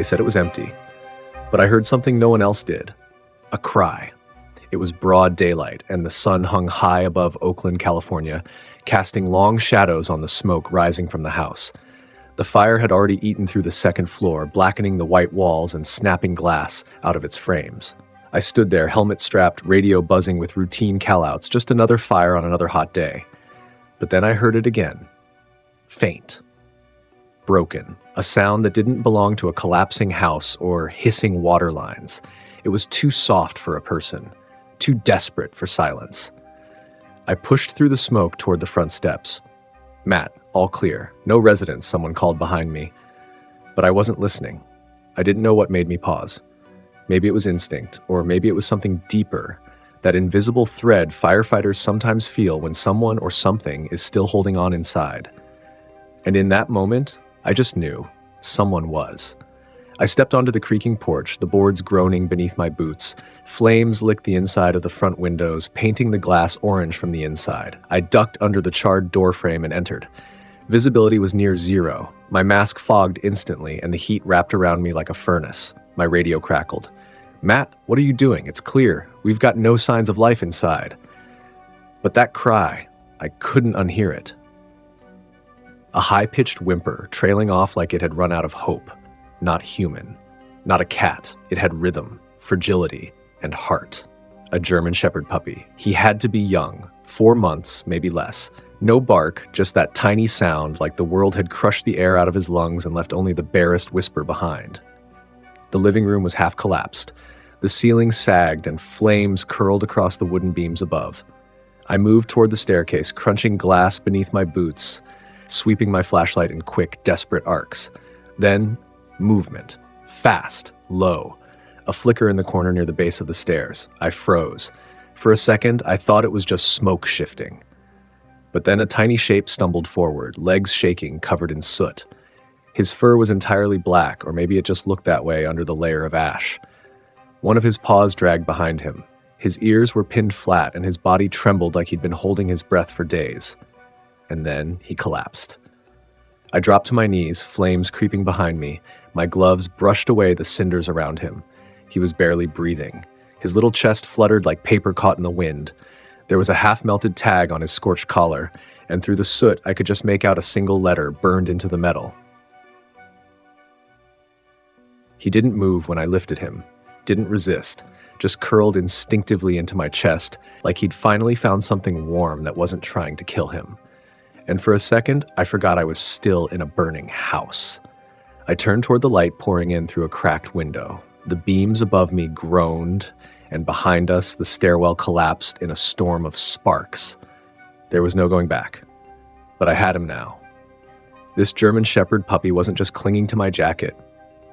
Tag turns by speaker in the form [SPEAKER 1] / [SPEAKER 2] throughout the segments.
[SPEAKER 1] They said it was empty. But I heard something no one else did. A cry. It was broad daylight, and the sun hung high above Oakland, California, casting long shadows on the smoke rising from the house. The fire had already eaten through the second floor, blackening the white walls and snapping glass out of its frames. I stood there, helmet-strapped, radio buzzing with routine call-outs, just another fire on another hot day. But then I heard it again. Faint. Broken. A sound that didn't belong to a collapsing house or hissing water lines. It was too soft for a person. Too desperate for silence. I pushed through the smoke toward the front steps. Matt, all clear. No residents, someone called behind me. But I wasn't listening. I didn't know what made me pause. Maybe it was instinct, or maybe it was something deeper. That invisible thread firefighters sometimes feel when someone or something is still holding on inside. And in that moment, I just knew someone was. I stepped onto the creaking porch, the boards groaning beneath my boots. Flames licked the inside of the front windows, painting the glass orange from the inside. I ducked under the charred doorframe and entered. Visibility was near zero. My mask fogged instantly, and the heat wrapped around me like a furnace. My radio crackled. "Matt, what are you doing? It's clear. We've got no signs of life inside." But that cry, I couldn't unhear it. A high-pitched whimper, trailing off like it had run out of hope. Not human. Not a cat. It had rhythm, fragility, and heart. A German Shepherd puppy. He had to be young, 4 months, maybe less. No bark, just that tiny sound like the world had crushed the air out of his lungs and left only the barest whisper behind. The living room was half collapsed. The ceiling sagged and flames curled across the wooden beams above. I moved toward the staircase, crunching glass beneath my boots, sweeping my flashlight in quick, desperate arcs. Then, movement. Fast, low. A flicker in the corner near the base of the stairs. I froze. For a second, I thought it was just smoke shifting. But then a tiny shape stumbled forward, legs shaking, covered in soot. His fur was entirely black, or maybe it just looked that way under the layer of ash. One of his paws dragged behind him. His ears were pinned flat, and his body trembled like he'd been holding his breath for days. And then he collapsed. I dropped to my knees, flames creeping behind me. My gloves brushed away the cinders around him. He was barely breathing. His little chest fluttered like paper caught in the wind. There was a half-melted tag on his scorched collar, and through the soot I could just make out a single letter burned into the metal. He didn't move when I lifted him, didn't resist, just curled instinctively into my chest, like he'd finally found something warm that wasn't trying to kill him. And for a second, I forgot I was still in a burning house. I turned toward the light pouring in through a cracked window. The beams above me groaned, and behind us, the stairwell collapsed in a storm of sparks. There was no going back. But I had him now. This German Shepherd puppy wasn't just clinging to my jacket.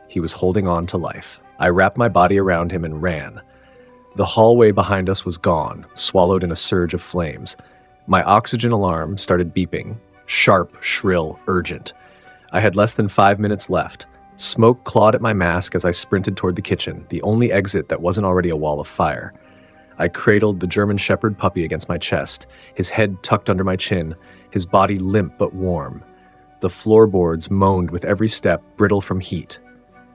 [SPEAKER 1] He was holding on to life. I wrapped my body around him and ran. The hallway behind us was gone, swallowed in a surge of flames. My oxygen alarm started beeping, sharp, shrill, urgent. I had less than 5 minutes left. Smoke clawed at my mask as I sprinted toward the kitchen, the only exit that wasn't already a wall of fire. I cradled the German Shepherd puppy against my chest, his head tucked under my chin, his body limp but warm. The floorboards moaned with every step, brittle from heat.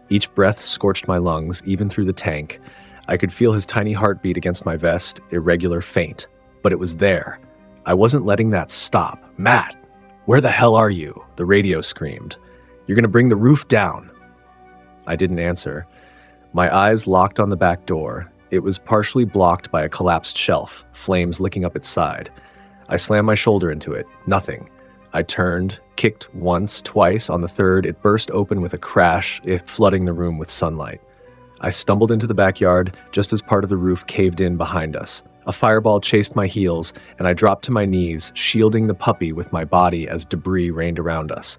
[SPEAKER 1] Each breath scorched my lungs, even through the tank. I could feel his tiny heartbeat against my vest, irregular, faint. But it was there. I wasn't letting that stop. "Matt, where the hell are you?" the radio screamed. "You're gonna bring the roof down." I didn't answer. My eyes locked on the back door. It was partially blocked by a collapsed shelf, flames licking up its side. I slammed my shoulder into it. Nothing. I turned, kicked once, twice. On the third, it burst open with a crash, it flooding the room with sunlight. I stumbled into the backyard just as part of the roof caved in behind us. A fireball chased my heels, and I dropped to my knees, shielding the puppy with my body as debris rained around us.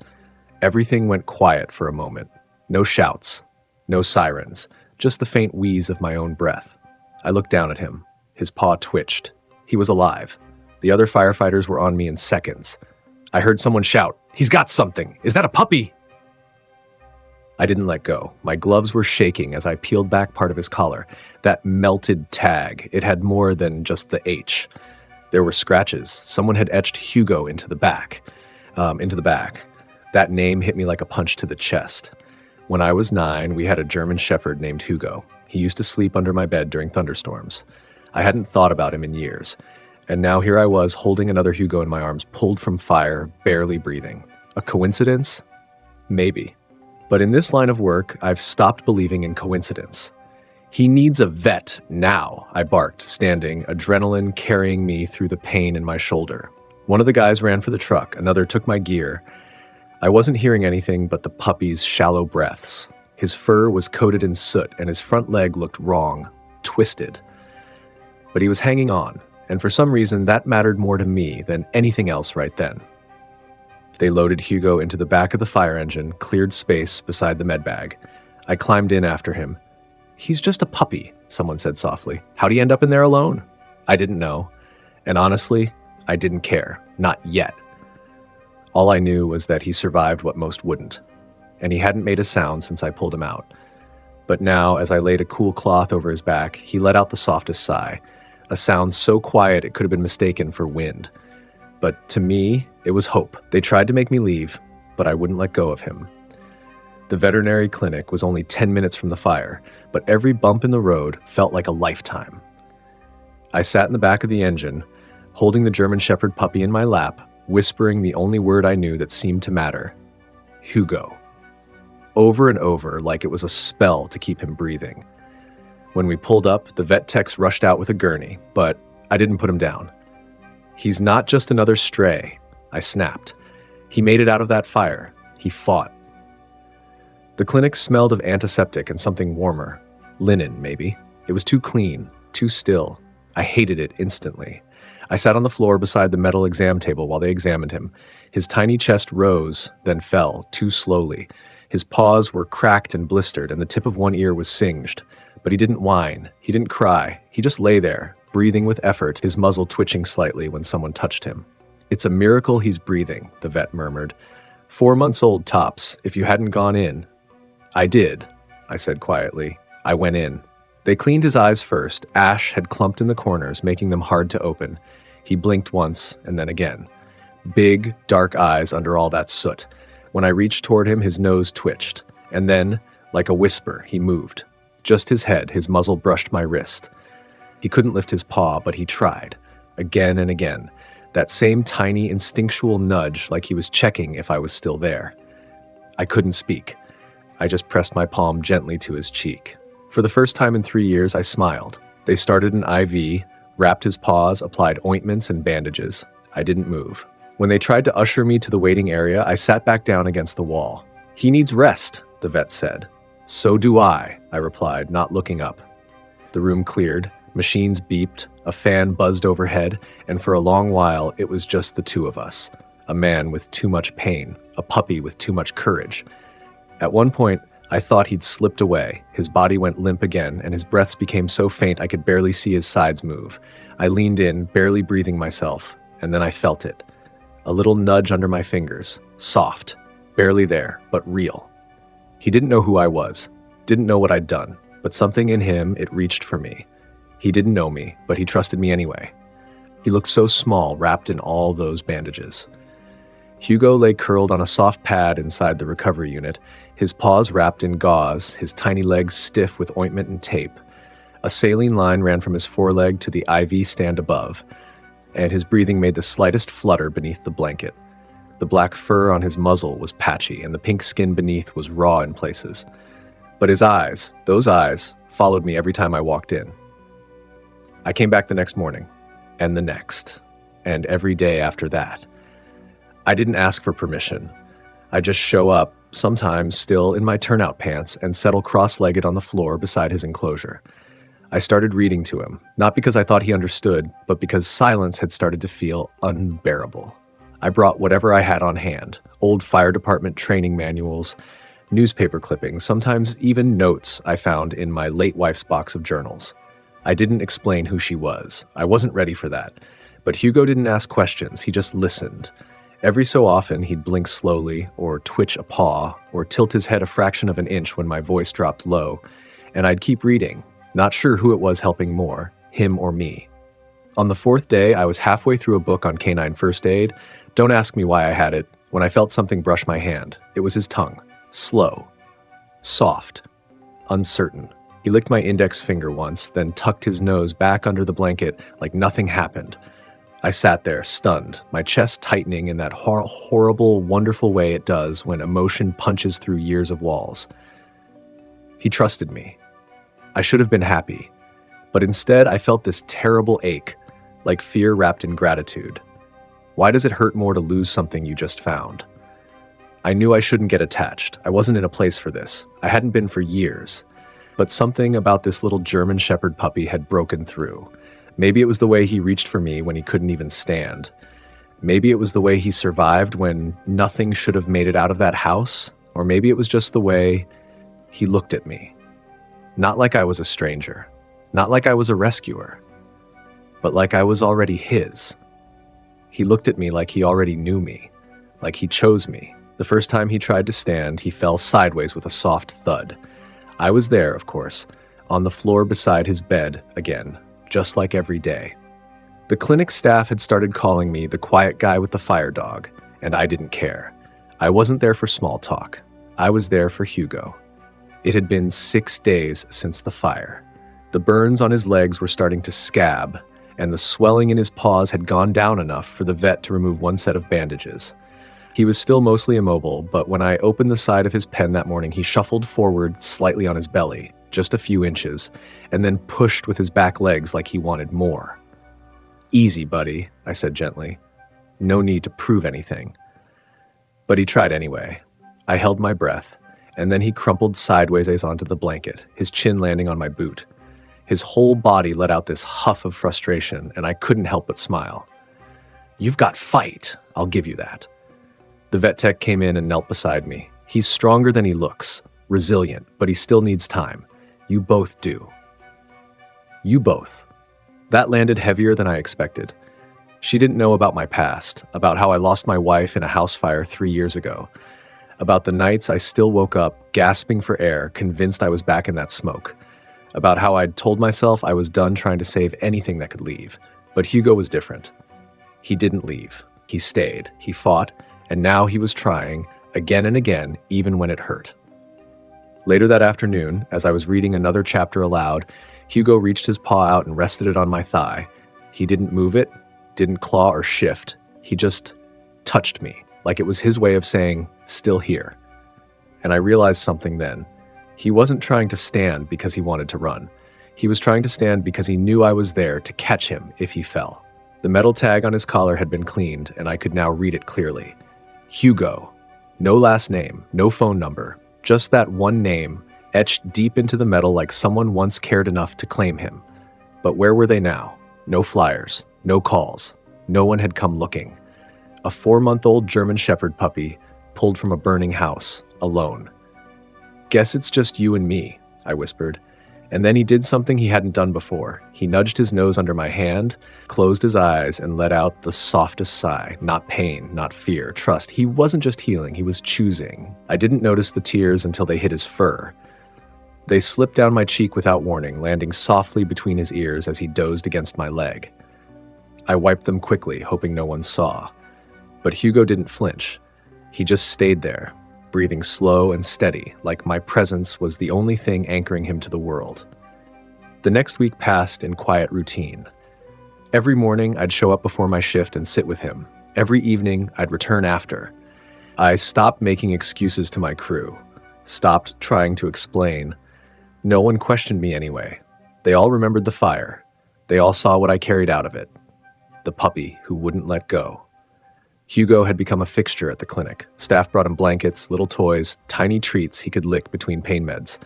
[SPEAKER 1] Everything went quiet for a moment. No shouts, no sirens, just the faint wheeze of my own breath. I looked down at him. His paw twitched. He was alive. The other firefighters were on me in seconds. I heard someone shout, "He's got something! Is that a puppy?" I didn't let go. My gloves were shaking as I peeled back part of his collar. That melted tag, it had more than just the H. There were scratches. Someone had etched Hugo into the back. That name hit me like a punch to the chest. When I was 9, we had a German Shepherd named Hugo. He used to sleep under my bed during thunderstorms. I hadn't thought about him in years. And now here I was holding another Hugo in my arms, pulled from fire, barely breathing. A coincidence? Maybe. But in this line of work, I've stopped believing in coincidence. "He needs a vet now," I barked, standing, adrenaline carrying me through the pain in my shoulder. One of the guys ran for the truck, another took my gear. I wasn't hearing anything but the puppy's shallow breaths. His fur was coated in soot, and his front leg looked wrong, twisted. But he was hanging on, and for some reason that mattered more to me than anything else right then. They loaded Hugo into the back of the fire engine, cleared space beside the med bag. I climbed in after him. "He's just a puppy," someone said softly. "How'd he end up in there alone?" I didn't know. And honestly, I didn't care. Not yet. All I knew was that he survived what most wouldn't. And he hadn't made a sound since I pulled him out. But now, as I laid a cool cloth over his back, he let out the softest sigh. A sound so quiet it could have been mistaken for wind. But to me, it was hope. They tried to make me leave, but I wouldn't let go of him. The veterinary clinic was only 10 minutes from the fire, but every bump in the road felt like a lifetime. I sat in the back of the engine, holding the German Shepherd puppy in my lap, whispering the only word I knew that seemed to matter: Hugo. Over and over, like it was a spell to keep him breathing. When we pulled up, the vet techs rushed out with a gurney, but I didn't put him down. "He's not just another stray," I snapped. "He made it out of that fire. He fought." The clinic smelled of antiseptic and something warmer. Linen, maybe. It was too clean, too still. I hated it instantly. I sat on the floor beside the metal exam table while they examined him. His tiny chest rose, then fell, too slowly. His paws were cracked and blistered, and the tip of one ear was singed. But he didn't whine. He didn't cry. He just lay there, breathing with effort, his muzzle twitching slightly when someone touched him. "It's a miracle he's breathing," the vet murmured. 4 months old tops, if you hadn't gone in." "I did," I said quietly. I went in. They cleaned his eyes first. Ash had clumped in the corners, making them hard to open. He blinked once, and then again. Big, dark eyes under all that soot. When I reached toward him, his nose twitched. And then, like a whisper, he moved. Just his head, his muzzle brushed my wrist. He couldn't lift his paw, but he tried. Again and again. That same tiny, instinctual nudge, like he was checking if I was still there. I couldn't speak. I just pressed my palm gently to his cheek. For the first time in 3 years, I smiled. They started an IV, wrapped his paws, applied ointments and bandages. I didn't move. When they tried to usher me to the waiting area, I sat back down against the wall. "He needs rest," the vet said. "So do I replied, not looking up. The room cleared, machines beeped, a fan buzzed overhead, and for a long while, it was just the two of us. A man with too much pain, a puppy with too much courage. At one point, I thought he'd slipped away. His body went limp again, and his breaths became so faint I could barely see his sides move. I leaned in, barely breathing myself, and then I felt it. A little nudge under my fingers, soft, barely there, but real. He didn't know who I was, didn't know what I'd done, but something in him, it reached for me. He didn't know me, but he trusted me anyway. He looked so small, wrapped in all those bandages. Hugo lay curled on a soft pad inside the recovery unit, his paws wrapped in gauze, his tiny legs stiff with ointment and tape. A saline line ran from his foreleg to the IV stand above, and his breathing made the slightest flutter beneath the blanket. The black fur on his muzzle was patchy, and the pink skin beneath was raw in places. But his eyes, those eyes, followed me every time I walked in. I came back the next morning, and the next, and every day after that. I didn't ask for permission. I just show up, sometimes still in my turnout pants, and settle cross-legged on the floor beside his enclosure. I started reading to him, not because I thought he understood, but because silence had started to feel unbearable. I brought whatever I had on hand, old fire department training manuals, newspaper clippings, sometimes even notes I found in my late wife's box of journals. I didn't explain who she was. I wasn't ready for that. But Hugo didn't ask questions, he just listened. Every so often, he'd blink slowly, or twitch a paw, or tilt his head a fraction of an inch when my voice dropped low, and I'd keep reading, not sure who it was helping more, him or me. On the 4th day, I was halfway through a book on canine first aid. Don't ask me why I had it, when I felt something brush my hand. It was his tongue. Slow. Soft, uncertain. He licked my index finger once, then tucked his nose back under the blanket like nothing happened. I sat there, stunned, my chest tightening in that horrible, wonderful way it does when emotion punches through years of walls. He trusted me. I should have been happy, but instead I felt this terrible ache, like fear wrapped in gratitude. Why does it hurt more to lose something you just found? I knew I shouldn't get attached. I wasn't in a place for this. I hadn't been for years. But something about this little German Shepherd puppy had broken through. Maybe it was the way he reached for me when he couldn't even stand. Maybe it was the way he survived when nothing should have made it out of that house. Or maybe it was just the way he looked at me. Not like I was a stranger. Not like I was a rescuer. But like I was already his. He looked at me like he already knew me. Like he chose me. The first time he tried to stand, he fell sideways with a soft thud. I was there, of course, on the floor beside his bed again, just like every day. The clinic staff had started calling me the quiet guy with the fire dog, and I didn't care. I wasn't there for small talk. I was there for Hugo. It had been 6 days since the fire. The burns on his legs were starting to scab, and the swelling in his paws had gone down enough for the vet to remove one set of bandages. He was still mostly immobile, but when I opened the side of his pen that morning, he shuffled forward slightly on his belly, just a few inches, and then pushed with his back legs like he wanted more. "Easy, buddy," I said gently. "No need to prove anything." But he tried anyway. I held my breath, and then he crumpled sideways onto the blanket, his chin landing on my boot. His whole body let out this huff of frustration, and I couldn't help but smile. "You've got fight, I'll give you that." The vet tech came in and knelt beside me. "He's stronger than he looks, resilient, but he still needs time. You both do." You both. That landed heavier than I expected. She didn't know about my past, about how I lost my wife in a house fire 3 years ago, about the nights I still woke up, gasping for air, convinced I was back in that smoke, about how I'd told myself I was done trying to save anything that could leave. But Hugo was different. He didn't leave. He stayed. He fought. And now he was trying, again and again, even when it hurt. Later that afternoon, as I was reading another chapter aloud, Hugo reached his paw out and rested it on my thigh. He didn't move it, didn't claw or shift. He just touched me, like it was his way of saying, "Still here." And I realized something then. He wasn't trying to stand because he wanted to run. He was trying to stand because he knew I was there to catch him if he fell. The metal tag on his collar had been cleaned, and I could now read it clearly. Hugo. No last name, no phone number, just that one name etched deep into the metal like someone once cared enough to claim him. But where were they now? No flyers, no calls. No one had come looking. A 4-month-old German Shepherd puppy pulled from a burning house, alone. "Guess it's just you and me," I whispered. And then he did something he hadn't done before. He nudged his nose under my hand, closed his eyes, and let out the softest sigh. Not pain, not fear, trust. He wasn't just healing, he was choosing. I didn't notice the tears until they hit his fur. They slipped down my cheek without warning, landing softly between his ears as he dozed against my leg. I wiped them quickly, hoping no one saw. But Hugo didn't flinch. He just stayed there, breathing slow and steady, like my presence was the only thing anchoring him to the world. The next week passed in quiet routine. Every morning, I'd show up before my shift and sit with him. Every evening, I'd return after. I stopped making excuses to my crew, stopped trying to explain. No one questioned me anyway. They all remembered the fire. They all saw what I carried out of it. The puppy who wouldn't let go. Hugo had become a fixture at the clinic. Staff brought him blankets, little toys, tiny treats he could lick between pain meds.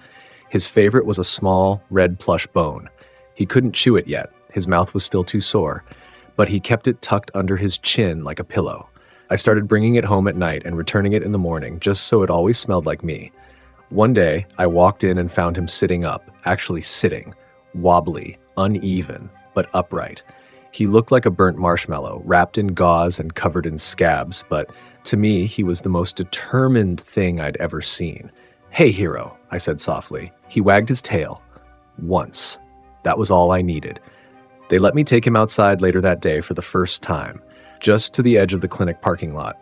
[SPEAKER 1] His favorite was a small, red plush bone. He couldn't chew it yet. His mouth was still too sore, but he kept it tucked under his chin like a pillow. I started bringing it home at night and returning it in the morning, just so it always smelled like me. One day, I walked in and found him sitting up, actually sitting, wobbly, uneven, but upright. He looked like a burnt marshmallow, wrapped in gauze and covered in scabs, but to me, he was the most determined thing I'd ever seen. "Hey, hero," I said softly. He wagged his tail. Once. That was all I needed. They let me take him outside later that day for the first time, just to the edge of the clinic parking lot.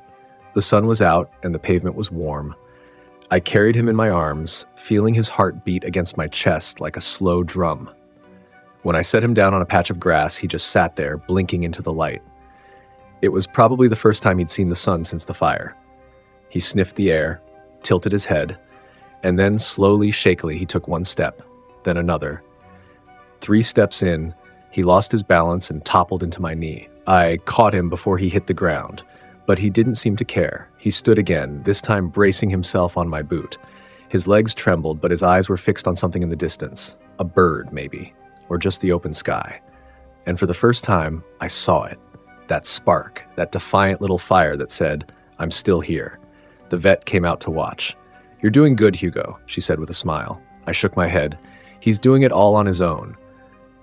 [SPEAKER 1] The sun was out and the pavement was warm. I carried him in my arms, feeling his heart beat against my chest like a slow drum. When I set him down on a patch of grass, he just sat there, blinking into the light. It was probably the first time he'd seen the sun since the fire. He sniffed the air, tilted his head, and then slowly, shakily, he took one step, then another. 3 steps in, he lost his balance and toppled into my knee. I caught him before he hit the ground, but he didn't seem to care. He stood again, this time bracing himself on my boot. His legs trembled, but his eyes were fixed on something in the distance. A bird, maybe, or just the open sky. And for the first time, I saw it. That spark, that defiant little fire that said, "I'm still here." The vet came out to watch. "You're doing good, Hugo," she said with a smile. I shook my head. "He's doing it all on his own."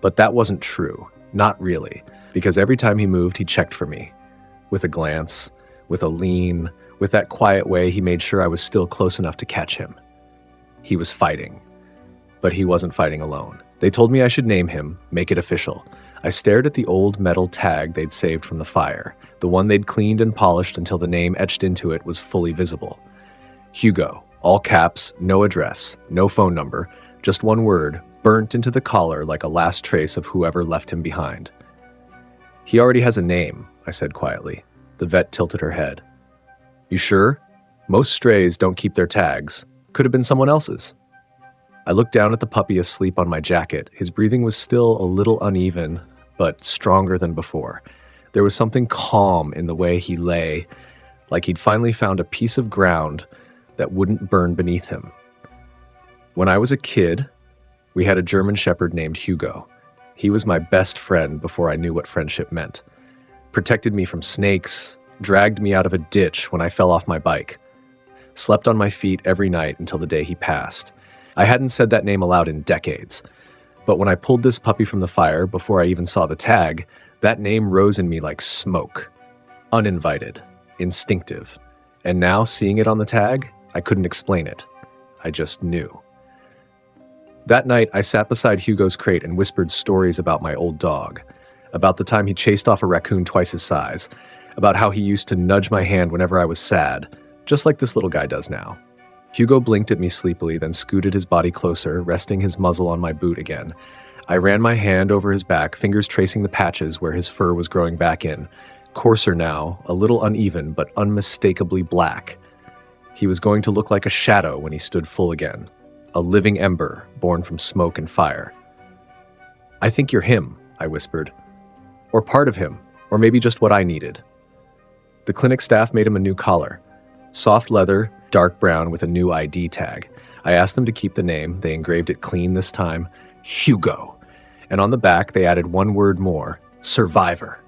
[SPEAKER 1] But that wasn't true. Not really. Because every time he moved, he checked for me. With a glance, with a lean, with that quiet way he made sure I was still close enough to catch him. He was fighting. But he wasn't fighting alone. They told me I should name him, make it official. I stared at the old metal tag they'd saved from the fire, the one they'd cleaned and polished until the name etched into it was fully visible. Hugo, all caps, no address, no phone number, just one word, burnt into the collar like a last trace of whoever left him behind. "He already has a name," I said quietly. The vet tilted her head. "You sure? Most strays don't keep their tags. Could have been someone else's." I looked down at the puppy asleep on my jacket. His breathing was still a little uneven, but stronger than before. There was something calm in the way he lay, like he'd finally found a piece of ground that wouldn't burn beneath him. When I was a kid, we had a German shepherd named Hugo. He was my best friend before I knew what friendship meant. Protected me from snakes, dragged me out of a ditch when I fell off my bike, slept on my feet every night until the day he passed. I hadn't said that name aloud in decades, but when I pulled this puppy from the fire before I even saw the tag, that name rose in me like smoke. Uninvited, instinctive. And now, seeing it on the tag, I couldn't explain it. I just knew. That night, I sat beside Hugo's crate and whispered stories about my old dog, about the time he chased off a raccoon twice his size, about how he used to nudge my hand whenever I was sad, just like this little guy does now. Hugo blinked at me sleepily, then scooted his body closer, resting his muzzle on my boot again. I ran my hand over his back, fingers tracing the patches where his fur was growing back in. Coarser now, a little uneven, but unmistakably black. He was going to look like a shadow when he stood full again. A living ember, born from smoke and fire. "I think you're him," I whispered. "Or part of him, or maybe just what I needed." The clinic staff made him a new collar. Soft leather, dark brown with a new ID tag. I asked them to keep the name. They engraved it clean this time. Hugo. And on the back, they added one word more. Survivor.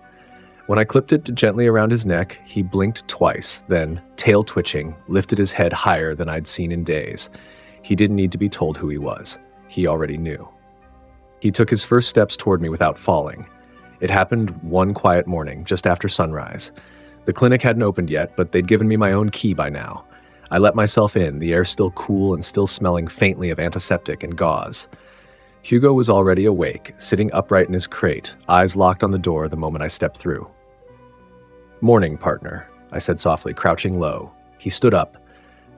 [SPEAKER 1] When I clipped it gently around his neck, he blinked twice, then, tail twitching, lifted his head higher than I'd seen in days. He didn't need to be told who he was. He already knew. He took his first steps toward me without falling. It happened one quiet morning, just after sunrise. The clinic hadn't opened yet, but they'd given me my own key by now. I let myself in, the air still cool and still smelling faintly of antiseptic and gauze. Hugo was already awake, sitting upright in his crate, eyes locked on the door the moment I stepped through. "Morning, partner," I said softly, crouching low. He stood up.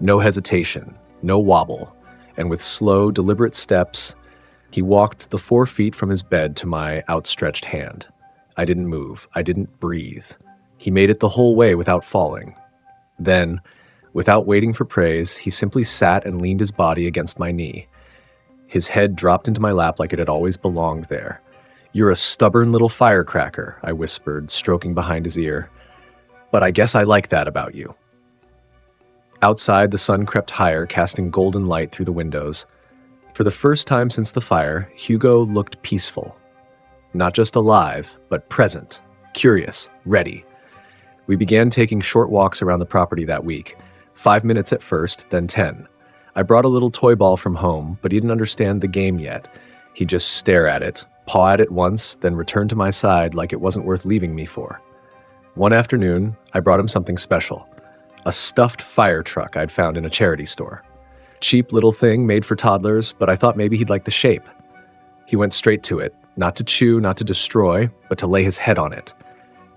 [SPEAKER 1] No hesitation, no wobble, and with slow, deliberate steps, he walked the 4 feet from his bed to my outstretched hand. I didn't move. I didn't breathe. He made it the whole way without falling. Then, without waiting for praise, he simply sat and leaned his body against my knee. His head dropped into my lap like it had always belonged there. "You're a stubborn little firecracker," I whispered, stroking behind his ear. "But I guess I like that about you." Outside, the sun crept higher, casting golden light through the windows. For the first time since the fire, Hugo looked peaceful. Not just alive, but present, curious, ready. We began taking short walks around the property that week. 5 minutes at first, then 10. I brought a little toy ball from home, but he didn't understand the game yet. He'd just stare at it, paw at it once, then return to my side like it wasn't worth leaving me for. One afternoon, I brought him something special. A stuffed fire truck I'd found in a charity store. Cheap little thing made for toddlers, but I thought maybe he'd like the shape. He went straight to it, not to chew, not to destroy, but to lay his head on it.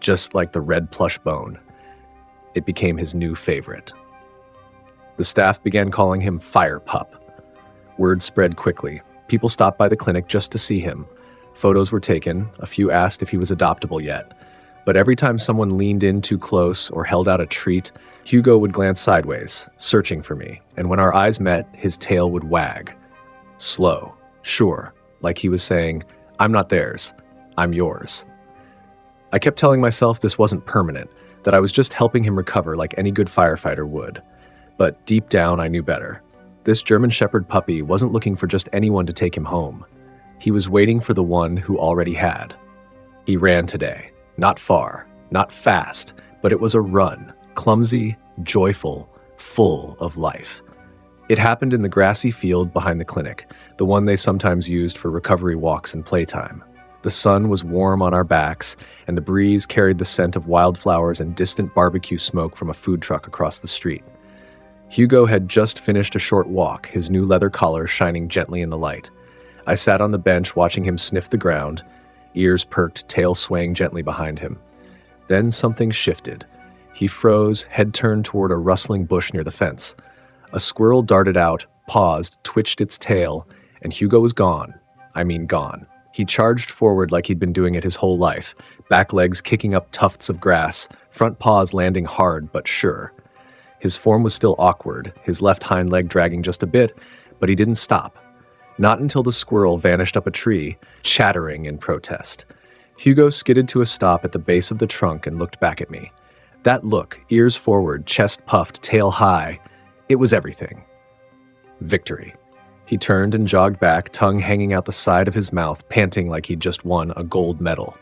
[SPEAKER 1] Just like the red plush bone. It became his new favorite. The staff began calling him Fire Pup. Word spread quickly. People stopped by the clinic just to see him. Photos were taken. A few asked if he was adoptable yet. But every time someone leaned in too close or held out a treat, Hugo would glance sideways, searching for me, and when our eyes met, his tail would wag. Slow, sure, like he was saying, "I'm not theirs, I'm yours." I kept telling myself this wasn't permanent, that I was just helping him recover like any good firefighter would. But deep down, I knew better. This German Shepherd puppy wasn't looking for just anyone to take him home. He was waiting for the one who already had. He ran today. Not far, not fast, but it was a run, clumsy, joyful, full of life. It happened in the grassy field behind the clinic, the one they sometimes used for recovery walks and playtime. The sun was warm on our backs, and the breeze carried the scent of wildflowers and distant barbecue smoke from a food truck across the street. Hugo had just finished a short walk, his new leather collar shining gently in the light. I sat on the bench watching him sniff the ground, ears perked, tail swaying gently behind him. Then something shifted. He froze, head turned toward a rustling bush near the fence. A squirrel darted out, paused, twitched its tail, and Hugo was gone. I mean gone. He charged forward like he'd been doing it his whole life, back legs kicking up tufts of grass, front paws landing hard but sure. His form was still awkward, his left hind leg dragging just a bit, but he didn't stop. Not until the squirrel vanished up a tree, chattering in protest. Hugo skidded to a stop at the base of the trunk and looked back at me. That look, ears forward, chest puffed, tail high, it was everything. Victory. He turned and jogged back, tongue hanging out the side of his mouth, panting like he'd just won a gold medal.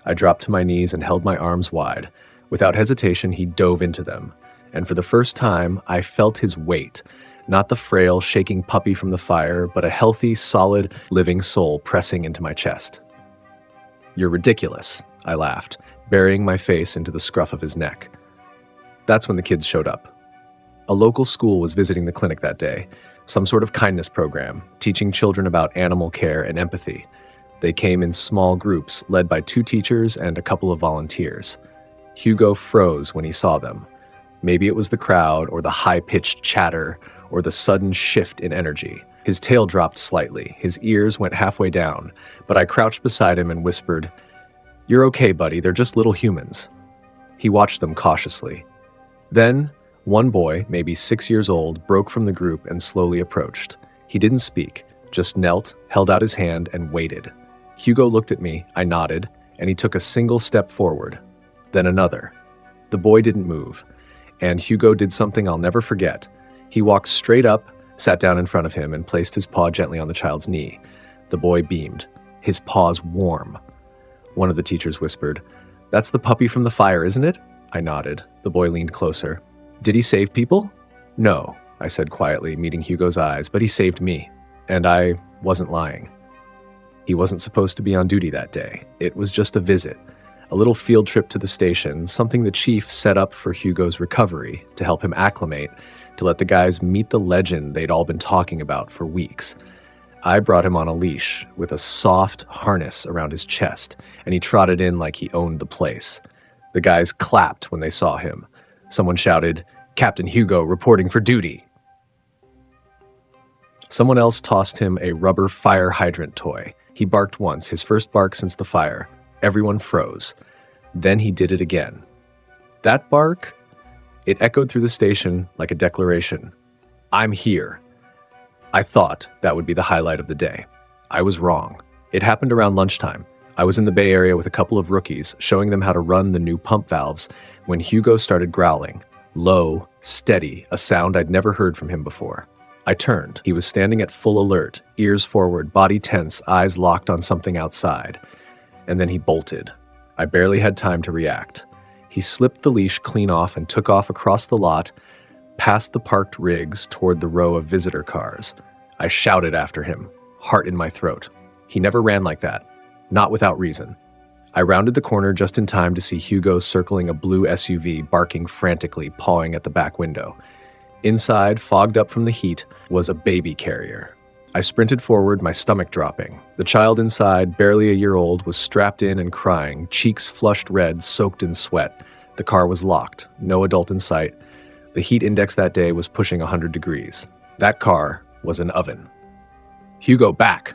[SPEAKER 1] I dropped to my knees and held my arms wide. Without hesitation, he dove into them. And for the first time, I felt his weight. Not the frail, shaking puppy from the fire, but a healthy, solid, living soul pressing into my chest. "You're ridiculous," I laughed, burying my face into the scruff of his neck. That's when the kids showed up. A local school was visiting the clinic that day, some sort of kindness program, teaching children about animal care and empathy. They came in small groups, led by 2 teachers and a couple of volunteers. Hugo froze when he saw them. Maybe it was the crowd, or the high-pitched chatter, or the sudden shift in energy. His tail dropped slightly, his ears went halfway down, but I crouched beside him and whispered, "You're okay, buddy, they're just little humans." He watched them cautiously. Then, one boy, maybe 6 years old, broke from the group and slowly approached. He didn't speak, just knelt, held out his hand, and waited. Hugo looked at me, I nodded, and he took a single step forward. Then another. The boy didn't move, and Hugo did something I'll never forget. He walked straight up, sat down in front of him, and placed his paw gently on the child's knee. The boy beamed, his paws warm. One of the teachers whispered, "That's the puppy from the fire, isn't it?" I nodded. The boy leaned closer. "Did he save people?" "No," I said quietly, meeting Hugo's eyes, "but he saved me." And I wasn't lying. He wasn't supposed to be on duty that day. It was just a visit, a little field trip to the station, something the chief set up for Hugo's recovery, to help him acclimate, to let the guys meet the legend they'd all been talking about for weeks. I brought him on a leash with a soft harness around his chest, and he trotted in like he owned the place. The guys clapped when they saw him. Someone shouted, "Captain Hugo reporting for duty." Someone else tossed him a rubber fire hydrant toy. He barked once, his first bark since the fire. Everyone froze. Then he did it again. That bark, it echoed through the station like a declaration. "I'm here." I thought that would be the highlight of the day. I was wrong. It happened around lunchtime. I was in the Bay Area with a couple of rookies, showing them how to run the new pump valves, when Hugo started growling. Low, steady, a sound I'd never heard from him before. I turned. He was standing at full alert, ears forward, body tense, eyes locked on something outside. And then he bolted. I barely had time to react. He slipped the leash clean off and took off across the lot, past the parked rigs toward the row of visitor cars. I shouted after him, heart in my throat. He never ran like that, not without reason. I rounded the corner just in time to see Hugo circling a blue SUV, barking frantically, pawing at the back window. Inside, fogged up from the heat, was a baby carrier. I sprinted forward, my stomach dropping. The child inside, barely a year old, was strapped in and crying, cheeks flushed red, soaked in sweat. The car was locked, no adult in sight. The heat index that day was pushing 100 degrees. That car was an oven. "Hugo, back!"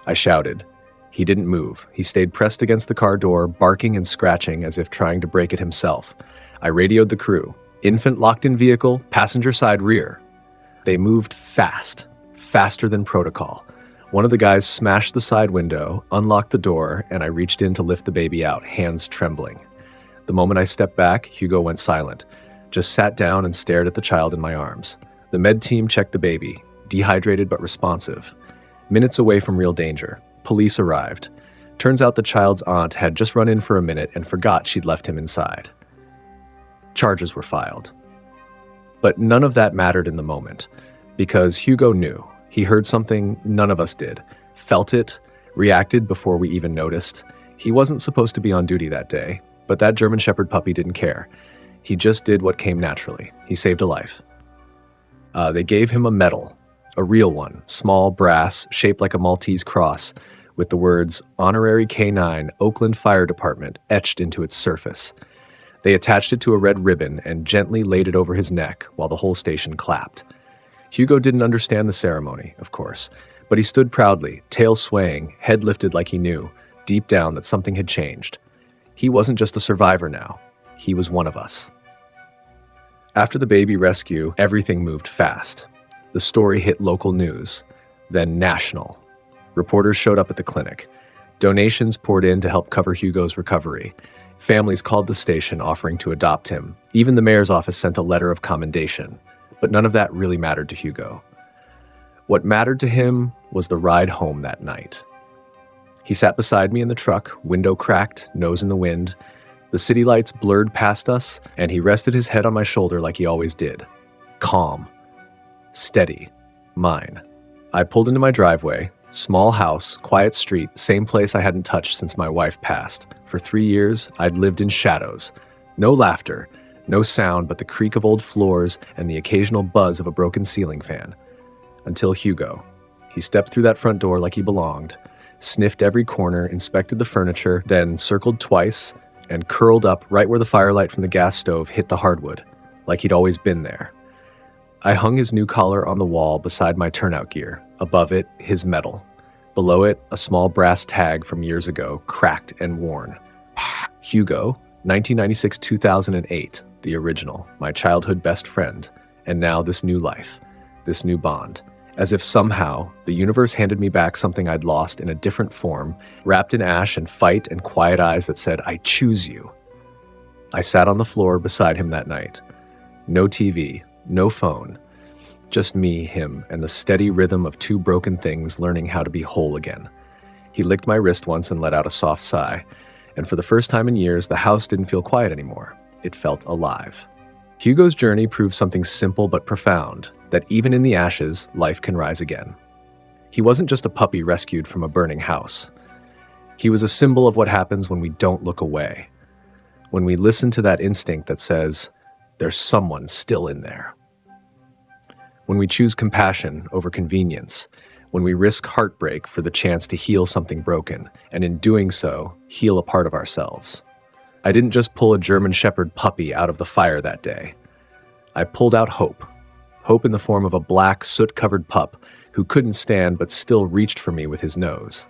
[SPEAKER 1] I shouted. He didn't move. He stayed pressed against the car door, barking and scratching as if trying to break it himself. I radioed the crew. "Infant locked in vehicle, passenger side rear." They moved fast, faster than protocol. One of the guys smashed the side window, unlocked the door, and I reached in to lift the baby out, hands trembling. The moment I stepped back, Hugo went silent, just sat down and stared at the child in my arms. The med team checked the baby, dehydrated but responsive. Minutes away from real danger. Police arrived. Turns out the child's aunt had just run in for a minute and forgot she'd left him inside. Charges were filed. But none of that mattered in the moment, because Hugo knew. He heard something none of us did, felt it, reacted before we even noticed. He wasn't supposed to be on duty that day, but that German Shepherd puppy didn't care. He just did what came naturally. He saved a life. They gave him a medal, a real one, small, brass, shaped like a Maltese cross, with the words Honorary K9, Oakland Fire Department, etched into its surface. They attached it to a red ribbon and gently laid it over his neck while the whole station clapped. Hugo didn't understand the ceremony, of course, but he stood proudly, tail swaying, head lifted like he knew, deep down, that something had changed. He wasn't just a survivor now. He was one of us. After the baby rescue, everything moved fast. The story hit local news, then national. Reporters showed up at the clinic. Donations poured in to help cover Hugo's recovery. Families called the station offering to adopt him. Even the mayor's office sent a letter of commendation. But none of that really mattered to Hugo. What mattered to him was the ride home that night. He sat beside me in the truck, window cracked, nose in the wind. The city lights blurred past us, and he rested his head on my shoulder like he always did. Calm. Steady. Mine. I pulled into my driveway. Small house, quiet street, same place I hadn't touched since my wife passed. For 3 years, I'd lived in shadows. No laughter, no sound but the creak of old floors and the occasional buzz of a broken ceiling fan. Until Hugo. He stepped through that front door like he belonged, sniffed every corner, inspected the furniture, then circled twice, and curled up right where the firelight from the gas stove hit the hardwood, like he'd always been there. I hung his new collar on the wall beside my turnout gear. Above it, his medal. Below it, a small brass tag from years ago, cracked and worn. Hugo, 1996-2008, the original, my childhood best friend, and now this new life, this new bond. As if somehow, the universe handed me back something I'd lost in a different form, wrapped in ash and fight and quiet eyes that said, "I choose you." I sat on the floor beside him that night. No TV, no phone. Just me, him, and the steady rhythm of two broken things learning how to be whole again. He licked my wrist once and let out a soft sigh. And for the first time in years, the house didn't feel quiet anymore. It felt alive. Hugo's journey proved something simple but profound, that even in the ashes, life can rise again. He wasn't just a puppy rescued from a burning house. He was a symbol of what happens when we don't look away. When we listen to that instinct that says, there's someone still in there. When we choose compassion over convenience, when we risk heartbreak for the chance to heal something broken, and in doing so, heal a part of ourselves. I didn't just pull a German Shepherd puppy out of the fire that day. I pulled out hope. Hope in the form of a black, soot-covered pup who couldn't stand but still reached for me with his nose.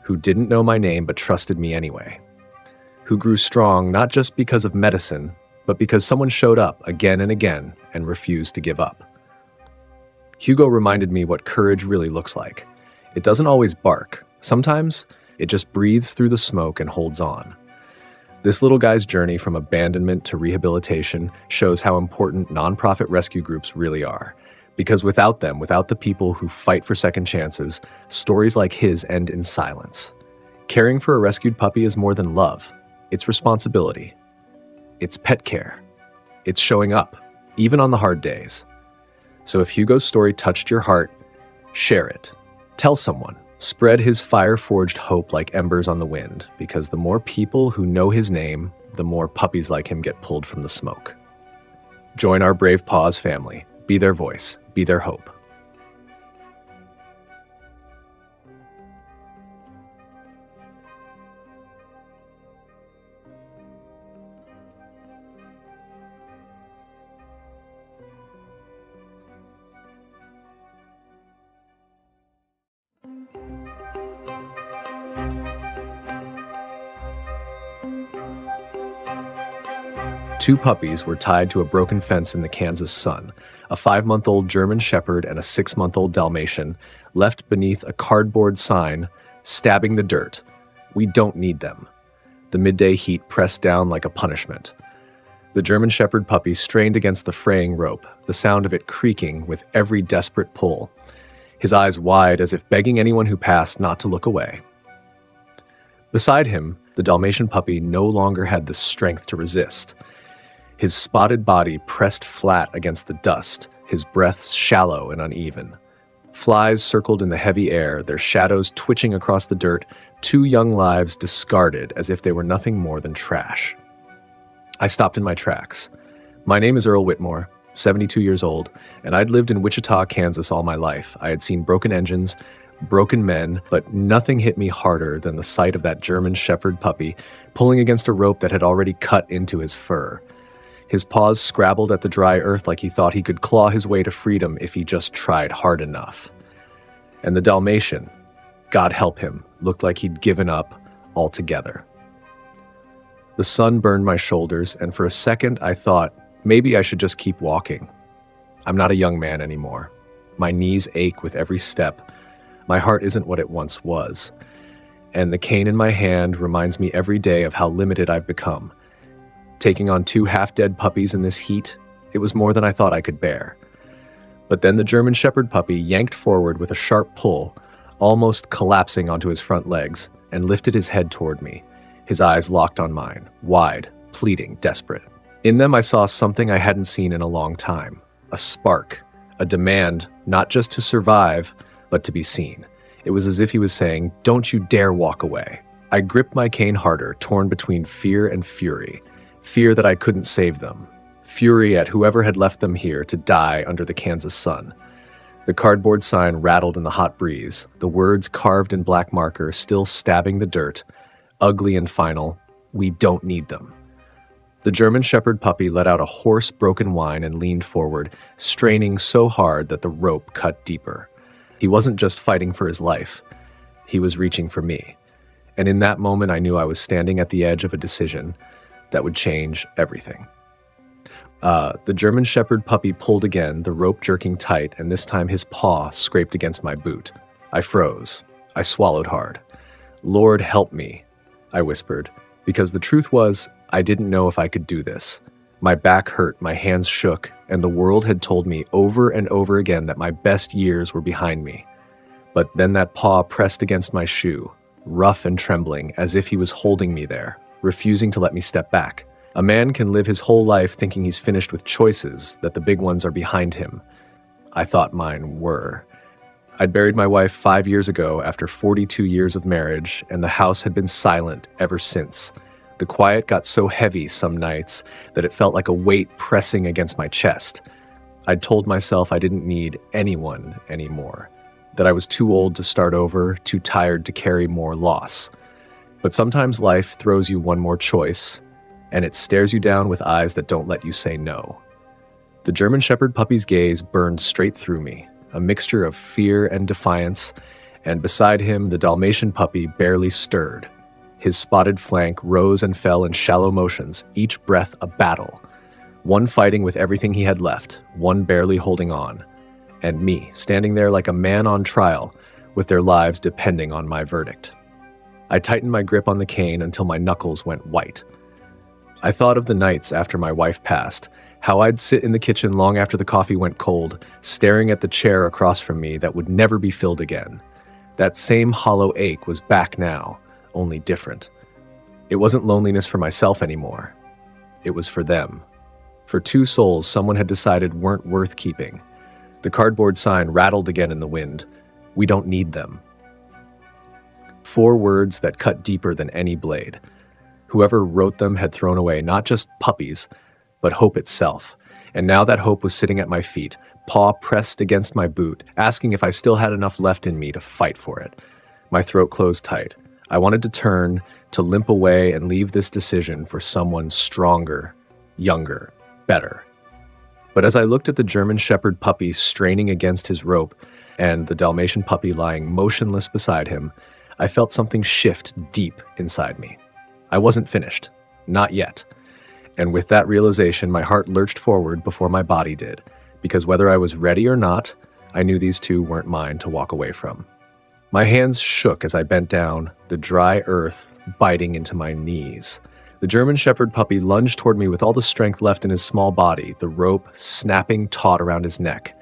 [SPEAKER 1] Who didn't know my name but trusted me anyway. Who grew strong not just because of medicine, but because someone showed up again and again and refused to give up. Hugo reminded me what courage really looks like. It doesn't always bark. Sometimes it just breathes through the smoke and holds on. This little guy's journey from abandonment to rehabilitation shows how important nonprofit rescue groups really are. Because without them, without the people who fight for second chances, stories like his end in silence. Caring for a rescued puppy is more than love. It's responsibility. It's pet care. It's showing up, even on the hard days. So if Hugo's story touched your heart, share it. Tell someone. Spread his fire-forged hope like embers on the wind, because the more people who know his name, the more puppies like him get pulled from the smoke. Join our Brave Paws family. Be their voice. Be their hope. Two puppies were tied to a broken fence in the Kansas sun, a 5-month-old German Shepherd and a 6-month-old Dalmatian, left beneath a cardboard sign, stabbing the dirt. We don't need them. The midday heat pressed down like a punishment. The German Shepherd puppy strained against the fraying rope, the sound of it creaking with every desperate pull, his eyes wide as if begging anyone who passed not to look away. Beside him, the Dalmatian puppy no longer had the strength to resist. His spotted body pressed flat against the dust, his breath shallow and uneven. Flies circled in the heavy air, their shadows twitching across the dirt, 2 young lives discarded as if they were nothing more than trash. I stopped in my tracks. My name is Earl Whitmore, 72 years old, and I'd lived in Wichita, Kansas all my life. I had seen broken engines, broken men, but nothing hit me harder than the sight of that German Shepherd puppy pulling against a rope that had already cut into his fur. His paws scrabbled at the dry earth like he thought he could claw his way to freedom if he just tried hard enough. And the Dalmatian, God help him, looked like he'd given up altogether. The sun burned my shoulders, and for a second I thought, maybe I should just keep walking. I'm not a young man anymore. My knees ache with every step. My heart isn't what it once was. And the cane in my hand reminds me every day of how limited I've become. Taking on 2 half-dead puppies in this heat, it was more than I thought I could bear. But then the German Shepherd puppy yanked forward with a sharp pull, almost collapsing onto his front legs, and lifted his head toward me, his eyes locked on mine, wide, pleading, desperate. In them I saw something I hadn't seen in a long time, a spark, a demand not just to survive, but to be seen. It was as if he was saying, "Don't you dare walk away." I gripped my cane harder, torn between fear and fury. Fear that I couldn't save them. Fury at whoever had left them here to die under the Kansas sun. The cardboard sign rattled in the hot breeze, the words carved in black marker still stabbing the dirt, ugly and final, "We don't need them." The German Shepherd puppy let out a hoarse, broken whine and leaned forward, straining so hard that the rope cut deeper. He wasn't just fighting for his life. He was reaching for me. And in that moment, I knew I was standing at the edge of a decision that would change everything. The German Shepherd puppy pulled again, the rope jerking tight, and this time his paw scraped against my boot. I froze. I swallowed hard. "Lord, help me," I whispered, because the truth was, I didn't know if I could do this. My back hurt, my hands shook, and the world had told me over and over again that my best years were behind me. But then that paw pressed against my shoe, rough and trembling, as if he was holding me there, refusing to let me step back. A man can live his whole life thinking he's finished with choices, that the big ones are behind him. I thought mine were. I'd buried my wife 5 years ago after 42 years of marriage, and the house had been silent ever since. The quiet got so heavy some nights that it felt like a weight pressing against my chest. I'd told myself I didn't need anyone anymore, that I was too old to start over, too tired to carry more loss. But sometimes life throws you one more choice, and it stares you down with eyes that don't let you say no. The German Shepherd puppy's gaze burned straight through me, a mixture of fear and defiance, and beside him the Dalmatian puppy barely stirred. His spotted flank rose and fell in shallow motions, each breath a battle. One fighting with everything he had left, one barely holding on. And me, standing there like a man on trial, with their lives depending on my verdict. I tightened my grip on the cane until my knuckles went white. I thought of the nights after my wife passed, how I'd sit in the kitchen long after the coffee went cold, staring at the chair across from me that would never be filled again. That same hollow ache was back now, only different. It wasn't loneliness for myself anymore. It was for them. For 2 souls someone had decided weren't worth keeping. The cardboard sign rattled again in the wind. We don't need them. 4 words that cut deeper than any blade. Whoever wrote them had thrown away not just puppies, but hope itself. And now that hope was sitting at my feet, paw pressed against my boot, asking if I still had enough left in me to fight for it. My throat closed tight. I wanted to turn, to limp away and leave this decision for someone stronger, younger, better. But as I looked at the German Shepherd puppy straining against his rope and the Dalmatian puppy lying motionless beside him, I felt something shift deep inside me. I wasn't finished. Not yet. And with that realization, my heart lurched forward before my body did, because whether I was ready or not, I knew these two weren't mine to walk away from. My hands shook as I bent down, the dry earth biting into my knees. The German Shepherd puppy lunged toward me with all the strength left in his small body, the rope snapping taut around his neck.